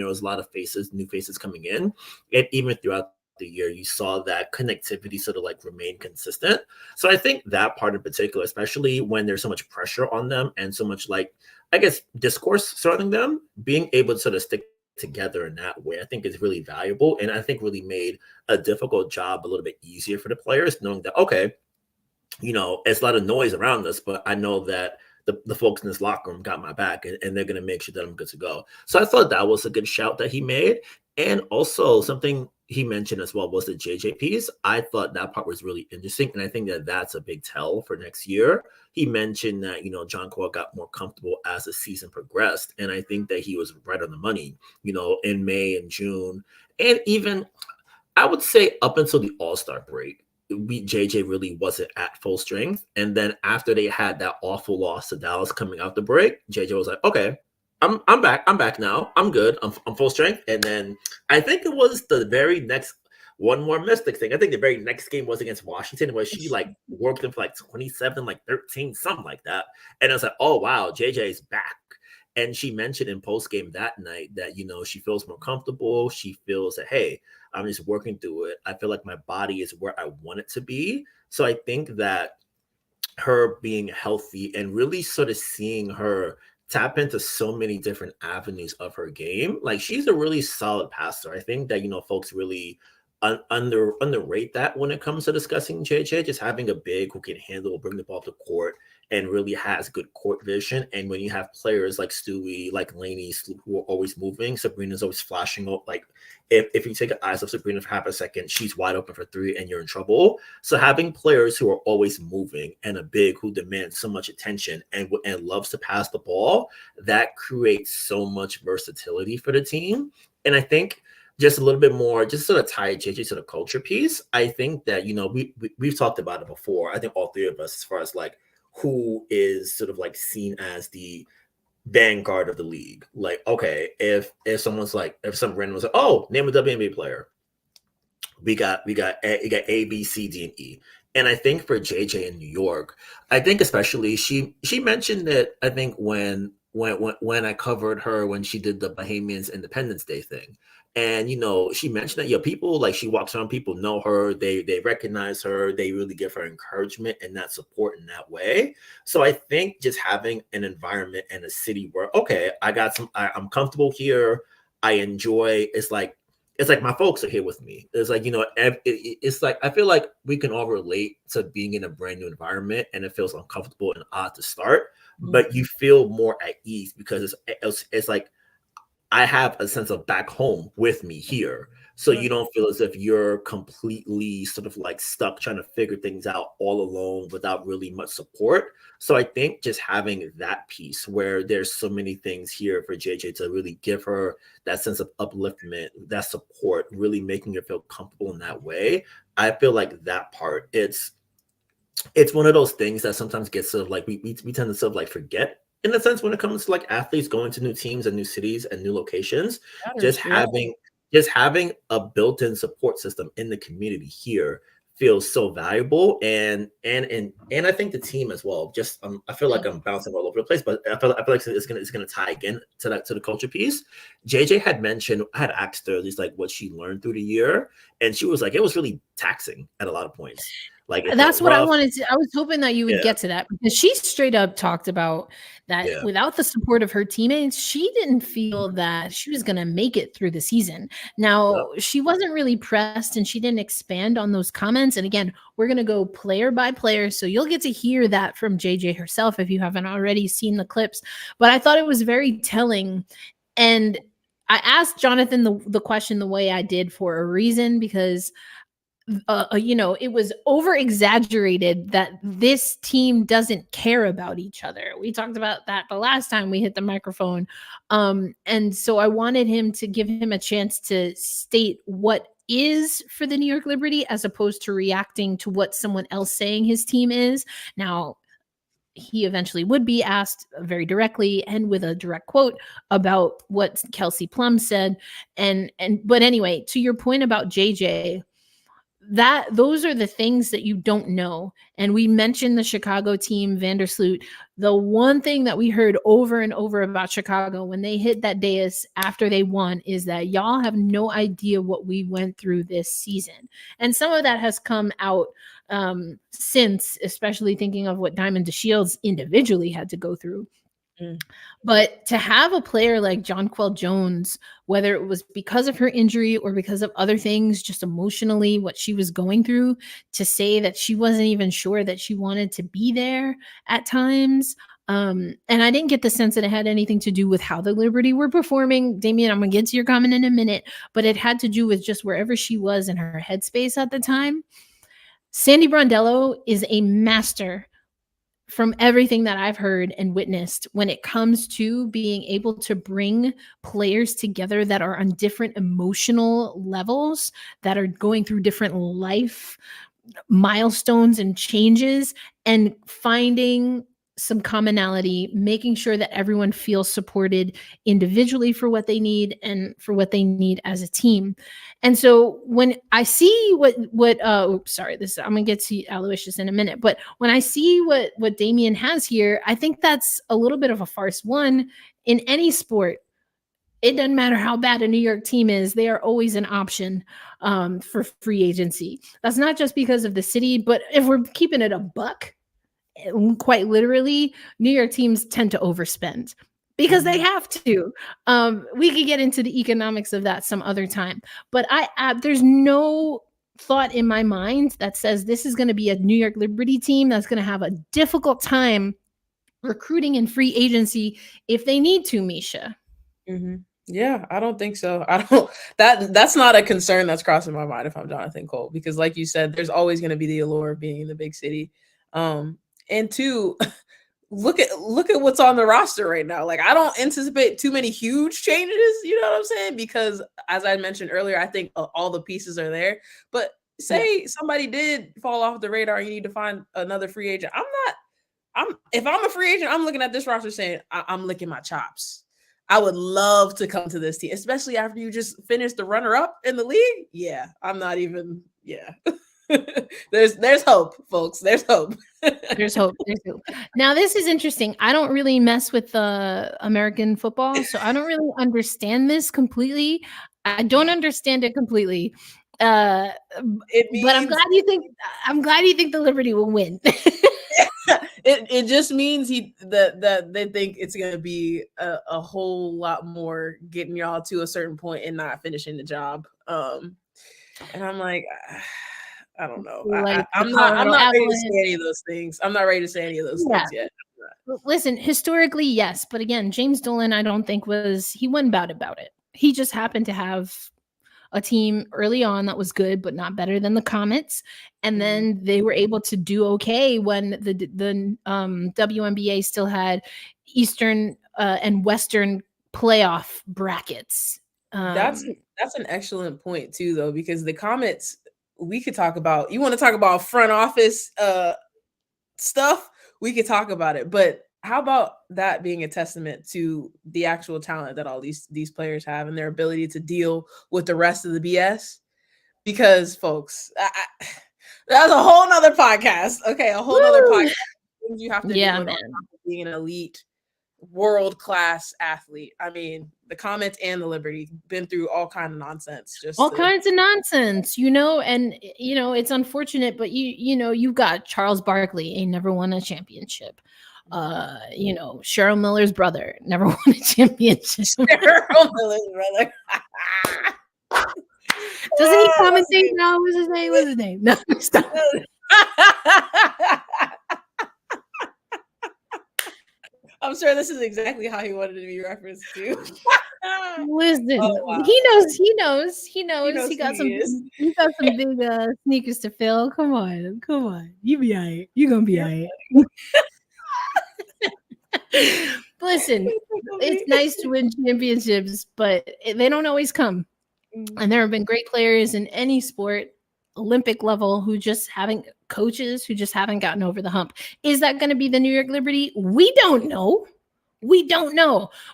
was a lot of new faces coming in, and even throughout the year, you saw that connectivity sort of like remain consistent. So I think that part in particular, especially when there's so much pressure on them and so much, like, I guess, discourse surrounding them, being able to sort of stick together in that way, I think is really valuable. And I think really made a difficult job a little bit easier for the players, knowing that, okay, it's a lot of noise around us, but I know that the folks in this locker room got my back, and they're going to make sure that I'm good to go. So I thought that was a good shout that he made. And also something he mentioned as well was the JJ piece. I thought that part was really interesting. And I think that that's a big tell for next year. He mentioned that, John Kolb got more comfortable as the season progressed. And I think that he was right on the money, in May and June. And even I would say up until the All-Star break, JJ really wasn't at full strength. And then after they had that awful loss to Dallas coming out the break, JJ was like, okay, I'm back. I'm back now. I'm good. I'm full strength. And then I think it was the very next one more Mystic thing. I think the very next game was against Washington, where she worked him for 27, 13, something like that. And I was like, oh wow, JJ's back. And she mentioned in post game that night that, she feels more comfortable. She feels that, hey, I'm just working through it. I feel like my body is where I want it to be. So I think that her being healthy and really sort of seeing her tap into so many different avenues of her game, she's a really solid passer. I think that, folks really underrate that when it comes to discussing JJ, just having a big who can handle, bring the ball to court, and really has good court vision. And when you have players like Stewie, like Lainey, who are always moving, Sabrina's always flashing up. If you take your eyes off Sabrina for half a second, she's wide open for three and you're in trouble. So having players who are always moving and a big who demands so much attention and loves to pass the ball, that creates so much versatility for the team. And I think just a little bit more, just sort of tie JJ to the culture piece. I think that, we've talked about it before. I think all three of us, as far as who is sort of seen as the vanguard of the league. Okay, if someone's if some random was oh, name a WNBA player, we got A, B, C, D, and E. And I think for JJ in New York, I think especially she mentioned it, I think when I covered her when she did the Bahamians Independence Day thing. And, she mentioned that, people, she walks around, people know her, they recognize her, they really give her encouragement and that support in that way. So I think just having an environment and a city where, okay, I'm comfortable here, I enjoy, it's like my folks are here with me. It's it's I feel like we can all relate to being in a brand new environment and it feels uncomfortable and odd to start, but you feel more at ease because it's I have a sense of back home with me here. So you don't feel as if you're completely sort of stuck trying to figure things out all alone without really much support. So I think just having that piece where there's so many things here for JJ to really give her that sense of upliftment, that support, really making her feel comfortable in that way. I feel like that part, it's one of those things that sometimes gets sort of we tend to sort of forget. In a sense, when it comes to athletes going to new teams and new cities and new locations, just having a built-in support system in the community here feels so valuable. And I think the team as well. Just I feel like I'm bouncing all over the place, but I feel like it's gonna tie again to the culture piece. JJ had mentioned, I had asked her at least what she learned through the year, and she was it was really taxing at a lot of points. That's what I wanted to. I was hoping that you would get to that because she straight up talked about that without the support of her teammates, she didn't feel that she was going to make it through the season. Now, she wasn't really pressed and she didn't expand on those comments. And again, we're going to go player by player. So you'll get to hear that from JJ herself if you haven't already seen the clips. But I thought it was very telling. And I asked Jonathan the question the way I did for a reason, because it was over exaggerated that this team doesn't care about each other. We talked about that the last time we hit the microphone. And so I wanted him to give him a chance to state what is for the New York Liberty as opposed to reacting to what someone else saying his team is. Now, he eventually would be asked very directly and with a direct quote about what Kelsey Plum said. But anyway, to your point about JJ, those are the things that you don't know. And we mentioned the Chicago team, Vandersloot. The one thing that we heard over and over about Chicago when they hit that dais after they won is that y'all have no idea what we went through this season. And some of that has come out since, especially thinking of what Diamond DeShields individually had to go through. Mm. But to have a player like Jonquel Jones, whether it was because of her injury or because of other things, just emotionally, what she was going through, to say that she wasn't even sure that she wanted to be there at times. And I didn't get the sense that it had anything to do with how the Liberty were performing. Damian, I'm going to get to your comment in a minute, but it had to do with just wherever she was in her headspace at the time. Sandy Brondello is a master, from everything that I've heard and witnessed, when it comes to being able to bring players together that are on different emotional levels, that are going through different life milestones and changes, and finding some commonality, making sure that everyone feels supported individually for what they need and for what they need as a team. And so when I see this, I'm gonna get to Aloysius in a minute, but when I see what Damian has here, I think that's a little bit of a farce. One, in any sport, it doesn't matter how bad a New York team is, they are always an option for free agency. That's not just because of the city, but if we're keeping it a buck, quite literally, New York teams tend to overspend because they have to. We could get into the economics of that some other time, but there's no thought in my mind that says this is going to be a New York Liberty team that's going to have a difficult time recruiting in free agency if they need to, Misha. Mm-hmm. Yeah, I don't think so. That's not a concern that's crossing my mind if I'm Jonathan Kolb, because like you said, there's always going to be the allure of being in the big city. And two, look at what's on the roster right now. Like, I don't anticipate too many huge changes, you know what I'm saying? Because as I mentioned earlier, I think all the pieces are there. But say somebody did fall off the radar, you need to find another free agent. If I'm a free agent, I'm looking at this roster saying, I'm licking my chops. I would love to come to this team, especially after you just finished the runner-up in the league. Yeah, I'm not even, yeah. There's hope, folks. There's hope. There's hope. Now, this is interesting. I don't really mess with American football, so I don't really understand this completely. I don't understand it completely. But I'm glad you think the Liberty will win. It just means that they think it's gonna be a whole lot more getting y'all to a certain point and not finishing the job. And I'm like, I don't know. I'm not ready to say any of those things. I'm not ready to say any of those things yet. Listen, historically, yes, but again, James Dolan, I don't think he wasn't bad about it. He just happened to have a team early on that was good, but not better than the Comets. And then they were able to do okay when the WNBA still had Eastern and Western playoff brackets. That's an excellent point too, though, because the Comets, we could talk about. You want to talk about front office stuff? We could talk about it, but how about that being a testament to the actual talent that all these players have and their ability to deal with the rest of the BS? Because, folks, that's a whole nother podcast. Okay, a whole nother podcast. You have to deal with being an elite, world-class athlete. I mean, the Comets and the Liberty been through all kinds of nonsense. Kinds of nonsense, and it's unfortunate, but you've got Charles Barkley, he never won a championship. Cheryl Miller's brother never won a championship. Cheryl Miller's brother. Doesn't he commentate now? What's his name? No, stop. I'm sure this is exactly how he wanted to be referenced to. Listen, he knows. He got some big sneakers to fill. Come on. You be all right. You gonna be all right. Listen, it's nice to win championships, but they don't always come. And there have been great players in any sport, Olympic level, who just haven't gotten over the hump. Is that going to be the New York Liberty? We don't know.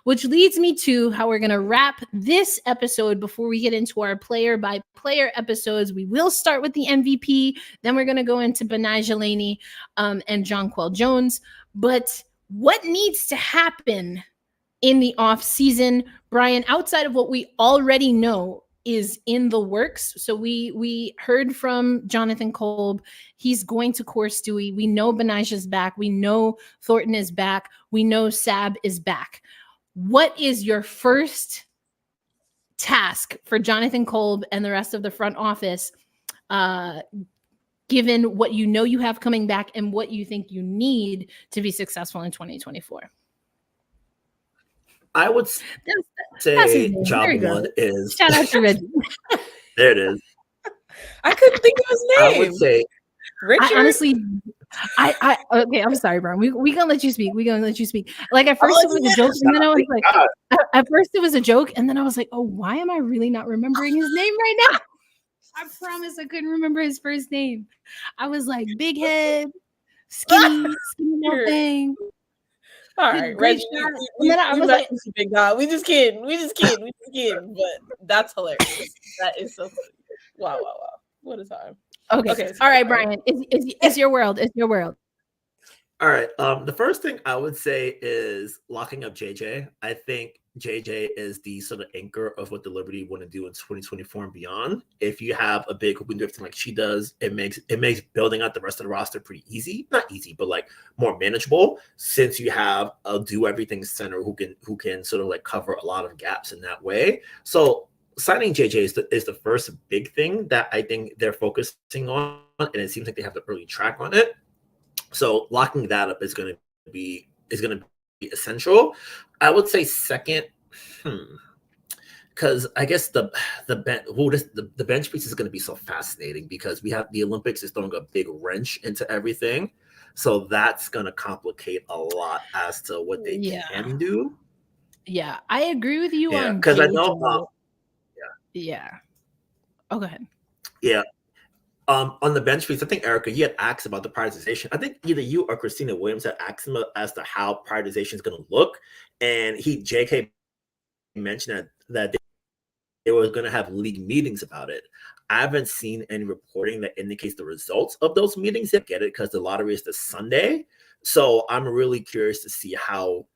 Which leads me to how we're going to wrap this episode before we get into our player by player episodes. We will start with the MVP. Then we're going to go into Benai Jelani and Jonquel Jones. But what needs to happen in the off season, Brian, outside of what we already know is in the works. So we heard from Jonathan Kolb. He's going to core Stewie. We know Benaja's back. We know Thornton is back. We know Sab is back. What is your first task for Jonathan Kolb and the rest of the front office, given what you know you have coming back and what you think you need to be successful in 2024? I would say job one is shout out to Reggie. There it is. I couldn't think of his name. I would say Richard. I honestly, okay, I'm sorry, Brian. We gonna let you speak. We gonna let you speak. Like at first it was a joke, and then I was like, at first it was a joke, and then I was like, oh, why am I really not remembering his name right now? I promise I couldn't remember his first name. I was like, big head, skinny little thing. All right, Reggie. We just kidding. But that's hilarious. That is so funny. Wow. What a time. Okay. All right, Brian. It's your world. It's your world. All right. The first thing I would say is locking up JJ. I think JJ is the sort of anchor of what the Liberty want to do in 2024 and beyond. If you have a big who can do everything like she does, it makes building out the rest of the roster pretty easy. Not easy, but like more manageable, since you have a do everything center who can sort of like cover a lot of gaps in that way. So signing JJ is the first big thing that I think they're focusing on, and it seems like they have the early track on it. So locking that up is going to be essential. I would say second, because I guess the bench piece is going to be so fascinating because we have the Olympics is throwing a big wrench into everything, so that's going to complicate a lot as to what they can do. Yeah, I agree with you on because I know. Yeah. Oh, go ahead. Yeah. On the bench piece, I think, Erica, you had asked about the prioritization. I think either you or Christina Williams had asked him as to how prioritization is going to look. And JK mentioned that they were going to have league meetings about it. I haven't seen any reporting that indicates the results of those meetings yet. Get it? Because the lottery is this Sunday. So I'm really curious to see how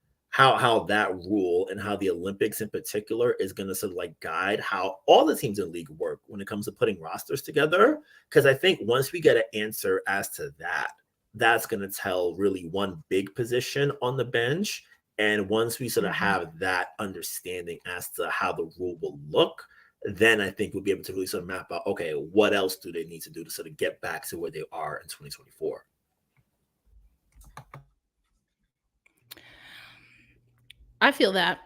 that rule and how the Olympics in particular is going to sort of like guide how all the teams in the league work when it comes to putting rosters together. Because I think once we get an answer as to that, that's going to tell really one big position on the bench. And once we sort of have that understanding as to how the rule will look, then I think we'll be able to really sort of map out, okay, what else do they need to do to sort of get back to where they are in 2024? I feel that.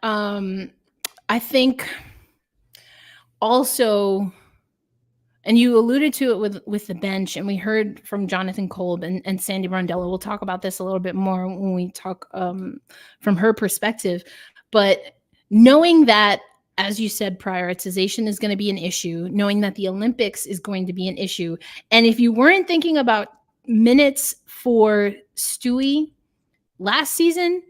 I think also, and you alluded to it with the bench, and we heard from Jonathan Kolb and Sandy Brondello. We'll talk about this a little bit more when we talk from her perspective. But knowing that, as you said, prioritization is going to be an issue, knowing that the Olympics is going to be an issue. And if you weren't thinking about minutes for Stewie last season,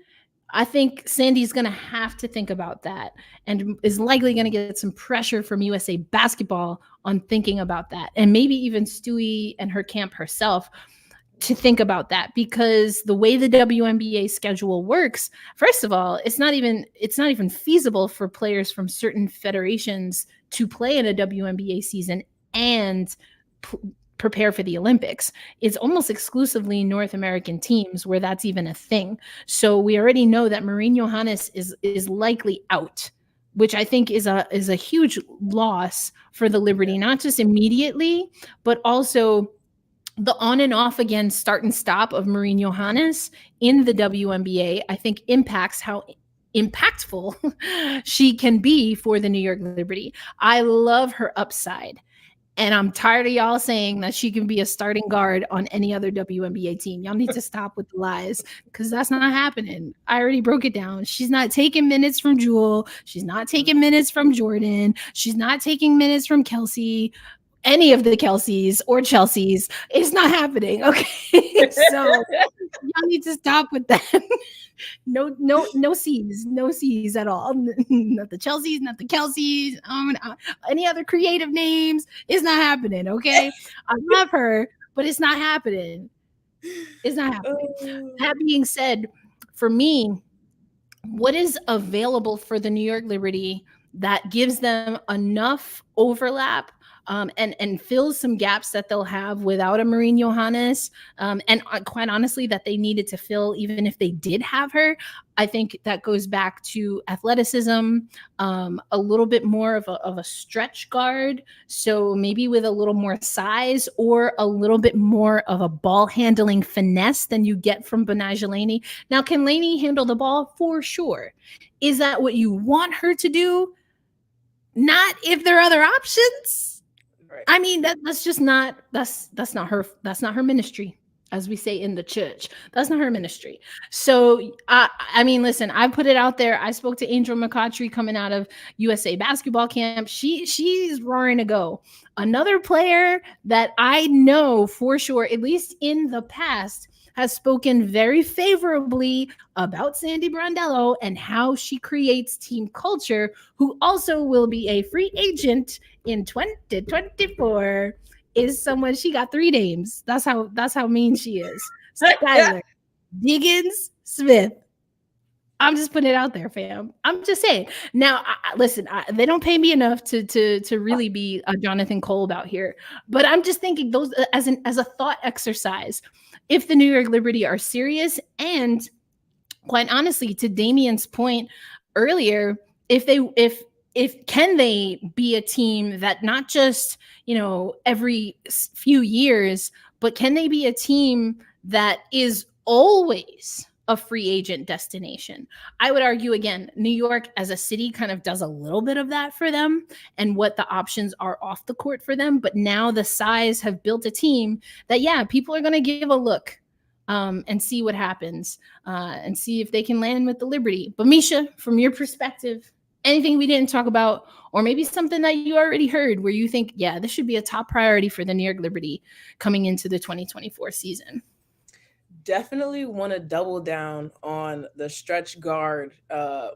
I think Sandy's going to have to think about that and is likely going to get some pressure from USA Basketball on thinking about that. And maybe even Stewie and her camp herself to think about that, because the way the WNBA schedule works, first of all, it's not even feasible for players from certain federations to play in a WNBA season and prepare for the Olympics. It's almost exclusively North American teams where that's even a thing. So we already know that Maureen Johannes is likely out, which I think is a huge loss for the Liberty, not just immediately, but also the on and off again start and stop of Maureen Johannes in the WNBA, I think impacts how impactful she can be for the New York Liberty. I love her upside. And I'm tired of y'all saying that she can be a starting guard on any other WNBA team. Y'all need to stop with the lies, because that's not happening. I already broke it down. She's not taking minutes from Jewel. She's not taking minutes from Jordan. She's not taking minutes from Kelsey, any of the Kelseys or Chelseas. It's not happening. Okay. So y'all need to stop with that. No C's at all. Not the Chelseas, not the Kelseys, any other creative names. It's not happening. Okay. I love her, but it's not happening. It's not happening. That being said, for me, what is available for the New York Liberty that gives them enough overlap and fills some gaps that they'll have without a Marine Johannes. And quite honestly, that they needed to fill even if they did have her. I think that goes back to athleticism, a little bit more of a stretch guard. So maybe with a little more size or a little bit more of a ball handling finesse than you get from Betnijah Laney. Now, can Laney handle the ball? For sure. Is that what you want her to do? Not if there are other options. Right. I mean, that's just not not her ministry, as we say in the church. That's not her ministry. So I mean, listen, I put it out there. I spoke to Angel McCoughtry coming out of USA basketball camp. She's roaring to go. Another player that I know for sure, at least in the past, has spoken very favorably about Sandy Brondello and how she creates team culture, who also will be a free agent in 2024, is someone, she got 3 names. That's how mean she is. Skylar Diggins Smith. I'm just putting it out there, fam. I'm just saying. Now, listen, they don't pay me enough to really be a Jonathan Kolb out here, but I'm just thinking those as a thought exercise. If the New York Liberty are serious, and quite honestly, to Damien's point earlier, if can they be a team that not just, every few years, but can they be a team that is always a free agent destination? I would argue, again, New York as a city kind of does a little bit of that for them and what the options are off the court for them. But now the size have built a team that, yeah, people are going to give a look and see what happens and see if they can land with the Liberty. But Misha, from your perspective, anything we didn't talk about, or maybe something that you already heard where you think, yeah, this should be a top priority for the New York Liberty coming into the 2024 season? Definitely want to double down on the stretch guard,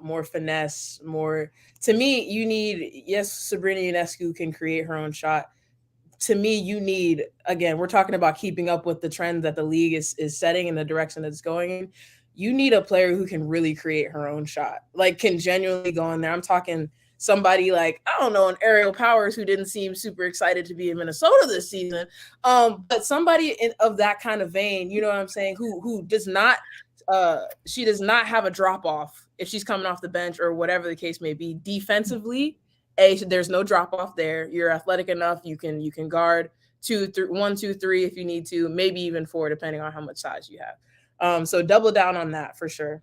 more finesse, more. To me, you need, yes, Sabrina Ionescu can create her own shot. To me, you need, again, we're talking about keeping up with the trend that the league is setting and the direction that it's going in. You need a player who can really create her own shot, like can genuinely go in there. I'm talking somebody like, I don't know, an Aerial Powers, who didn't seem super excited to be in Minnesota this season. But somebody of that kind of vein, you know what I'm saying, who does not, she does not have a drop off if she's coming off the bench or whatever the case may be. Defensively, there's no drop off there. You're athletic enough. You can guard 1, 2, 3 if you need to, maybe even 4, depending on how much size you have. So double down on that for sure.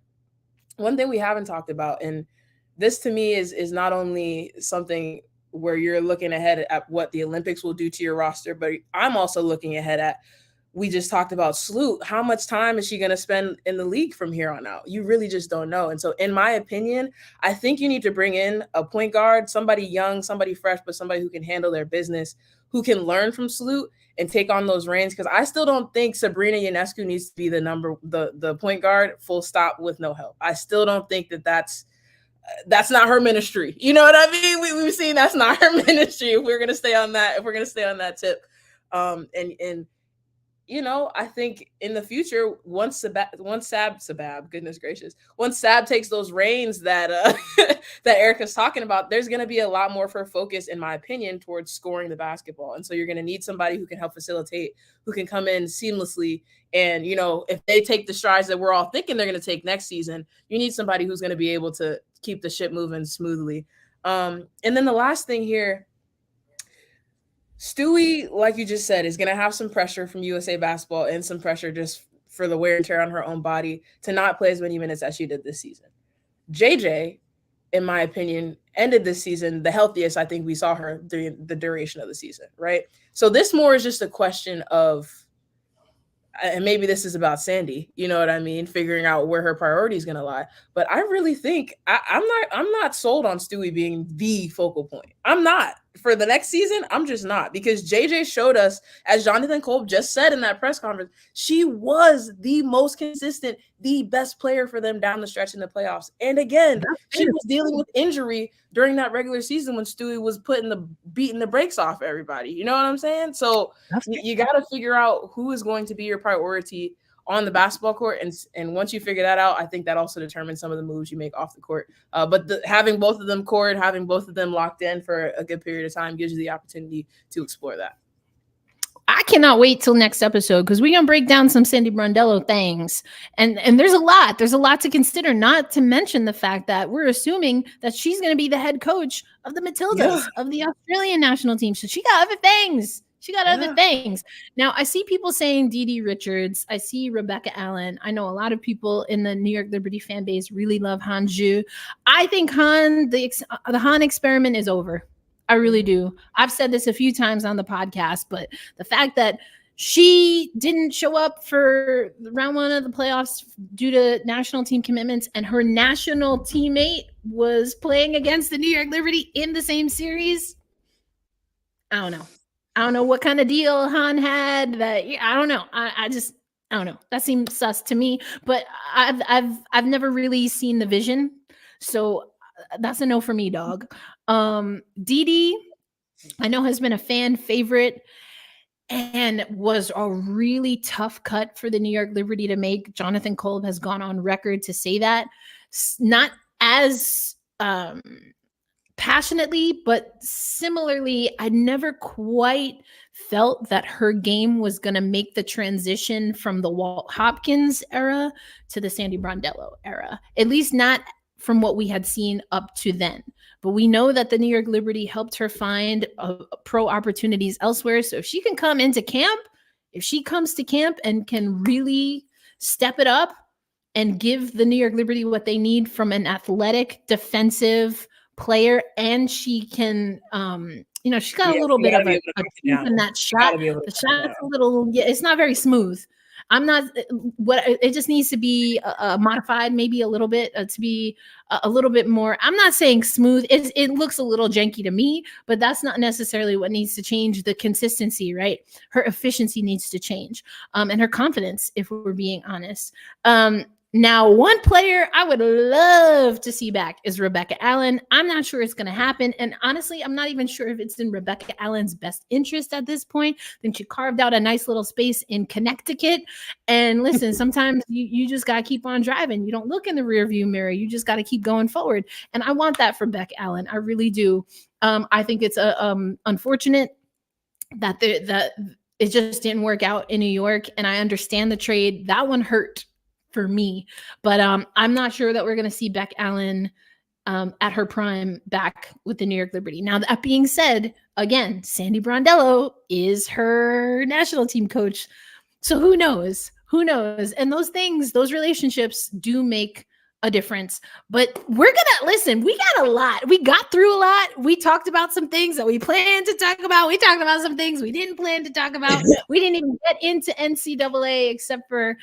One thing we haven't talked about, and this to me is not only something where you're looking ahead at what the Olympics will do to your roster, but I'm also looking ahead at, we just talked about Sloot. How much time is she going to spend in the league from here on out? You really just don't know. And so in my opinion, I think you need to bring in a point guard, somebody young, somebody fresh, but somebody who can handle their business, who can learn from Sloot and take on those reins. Because I still don't think Sabrina Ionescu needs to be the point guard, full stop, with no help. I still don't think that's not her ministry. You know what I mean? We've seen that's not her ministry. If we're gonna stay on that tip, and I think in the future, once Sab, goodness gracious, once Sab takes those reins that that Erica's talking about, there's gonna be a lot more for focus, in my opinion, towards scoring the basketball. And so you're gonna need somebody who can help facilitate, who can come in seamlessly. And if they take the strides that we're all thinking they're gonna take next season, you need somebody who's gonna be able to keep the ship moving smoothly. And then the last thing here, Stewie, like you just said, is going to have some pressure from USA Basketball and some pressure just for the wear and tear on her own body to not play as many minutes as she did this season. JJ, in my opinion, ended this season the healthiest I think we saw her during the duration of the season, right? So this more is just a question of, and maybe this is about Sandy, you know what I mean, figuring out where her priority is going to lie. But I really think I'm not sold on Stewie being the focal point. I'm not. For the next season, I'm just not, because JJ showed us, as Jonathan Kolb just said in that press conference, she was the most consistent, the best player for them down the stretch in the playoffs. And again, she was dealing with injury during that regular season when Stewie was beating the brakes off everybody. You know what I'm saying? So you got to figure out who is going to be your priority on the basketball court. And once you figure that out, I think that also determines some of the moves you make off the court. But having both of them cored, having both of them locked in for a good period of time gives you the opportunity to explore that. I cannot wait till next episode because we're going to break down some Sandy Brondello things. And there's a lot to consider, not to mention the fact that we're assuming that she's going to be the head coach of the Matildas of the Australian national team. So she got other things. Other things. Now, I see people saying Dee Richards. I see Rebecca Allen. I know a lot of people in the New York Liberty fan base really love Han Zhu. I think the Han experiment is over. I really do. I've said this a few times on the podcast, but the fact that she didn't show up for round 1 of the playoffs due to national team commitments, and her national teammate was playing against the New York Liberty in the same series. I don't know what kind of deal Han had. I don't know. I don't know. That seems sus to me, but I've never really seen the vision. So that's a no for me, dog. Dee, I know, has been a fan favorite and was a really tough cut for the New York Liberty to make. Jonathan Kolb has gone on record to say that. Not as passionately, but similarly, I never quite felt that her game was going to make the transition from the Walt Hopkins era to the Sandy Brondello era, at least not from what we had seen up to then. But we know that the New York Liberty helped her find pro opportunities elsewhere. So if she can come into camp, if she comes to camp and can really step it up and give the New York Liberty what they need from an athletic defensive player, and she can, she's got a little bit of a in that shot. The shot's a little, it's not very smooth. It just needs to be modified maybe a little bit to be a little bit more. I'm not saying smooth. It looks a little janky to me, but that's not necessarily what needs to change. The consistency, right? Her efficiency needs to change, and her confidence, if we're being honest. Now, one player I would love to see back is Rebecca Allen. I'm not sure it's going to happen. And honestly, I'm not even sure if it's in Rebecca Allen's best interest at this point. I think she carved out a nice little space in Connecticut. And listen, sometimes you just got to keep on driving. You don't look in the rearview mirror. You just got to keep going forward. And I want that for Rebecca Allen. I really do. I think it's unfortunate that it just didn't work out in New York. And I understand the trade. That one hurt for me, but I'm not sure that we're going to see Beck Allen at her prime back with the New York Liberty. Now, that being said, again, Sandy Brondello is her national team coach. So who knows? And those relationships do make a difference. But we're going to listen. We got a lot. We got through a lot. We talked about some things that we planned to talk about. We talked about some things we didn't plan to talk about. We didn't even get into NCAA except for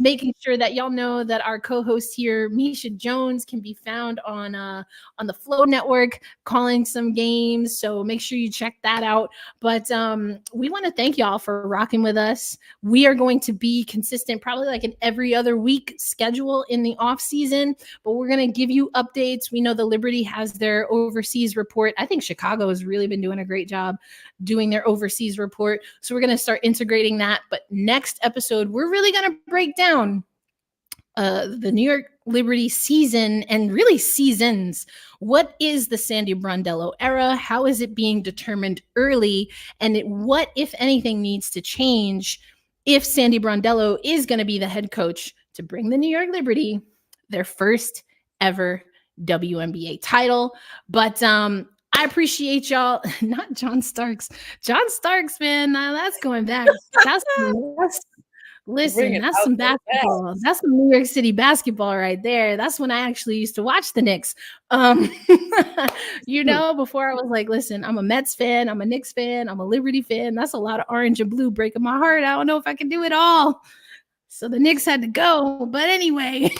making sure that y'all know that our co-host here, Misha Jones, can be found on the Flow Network calling some games. So make sure you check that out. But we want to thank y'all for rocking with us. We are going to be consistent, probably like an every other week schedule in the offseason. But we're going to give you updates. We know the Liberty has their overseas report. I think Chicago has really been doing a great job doing their overseas report. So we're going to start integrating that. But next episode, we're really going to break down the New York Liberty season and really seasons. What is the Sandy Brondello era? How is it being determined early? And what, if anything, needs to change if Sandy Brondello is going to be the head coach to bring the New York Liberty their first ever WNBA title. But I appreciate y'all. Not John Starks. John Starks, man, that's going back. That's some basketball. That's some New York City basketball right there. That's when I actually used to watch the Knicks. Before I was like, listen, I'm a Mets fan, I'm a Knicks fan, I'm a Liberty fan. That's a lot of orange and blue breaking my heart. I don't know if I can do it all. So the Knicks had to go. But anyway,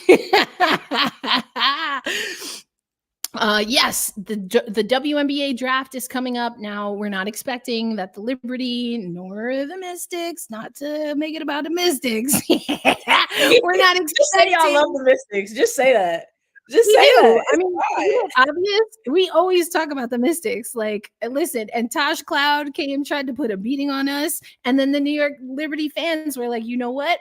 yes, the WNBA draft is coming up. Now, we're not expecting that the Liberty nor the Mystics, not to make it about the Mystics. We're not expecting. Just say y'all love the Mystics. Just say that. Just say that. I mean, obvious. We always talk about the Mystics. Like, listen, and Tosh Cloud tried to put a beating on us. And then the New York Liberty fans were like, you know what?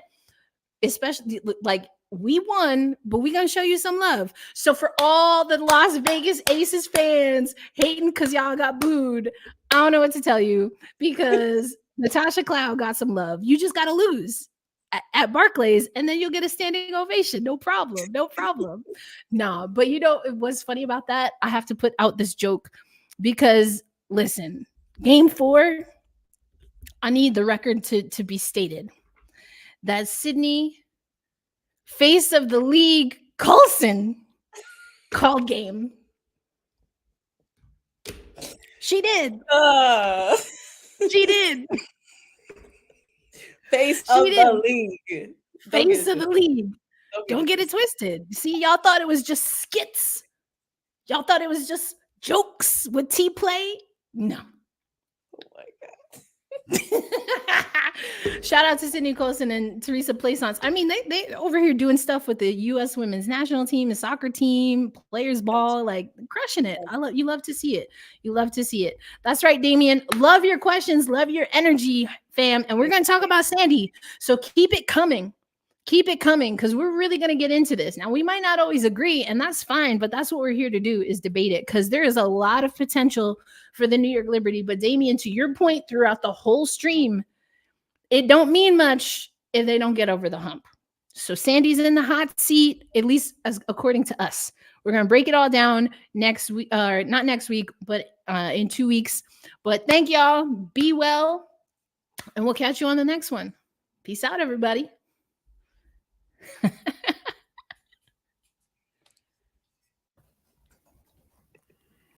especially like we won, but we gonna show you some love. So for all the Las Vegas Aces fans hating because y'all got booed, I don't know what to tell you, because Natasha Cloud got some love. You just gotta lose at Barclays, and then you'll get a standing ovation. No problem. No problem. No, but you know what's funny about that? I have to put out this joke because listen, game 4, I need the record to be stated that Sydney, face of the league, Coulson, called game. She did. She did. Face She of did. the league. Face of the league. Don't get it twisted. See, y'all thought it was just skits. Y'all thought it was just jokes with T-Play. No. Oh my God. Shout out to Sydney Colson and Teresa Plaisance. I mean, they over here doing stuff with the U.S. women's national team, the soccer team, players ball, like crushing it. You love to see it. You love to see it. That's right, Damien. Love your questions. Love your energy, fam. And we're going to talk about Sandy. So keep it coming. Keep it coming, because we're really going to get into this. Now, we might not always agree, and that's fine, but that's what we're here to do, is debate it, because there is a lot of potential for the New York Liberty. But Damien, to your point throughout the whole stream, it don't mean much if they don't get over the hump. So Sandy's in the hot seat, at least as according to us. We're going to break it all down next week, or not next week, but in 2 weeks. But thank y'all. Be well, and we'll catch you on the next one. Peace out, everybody.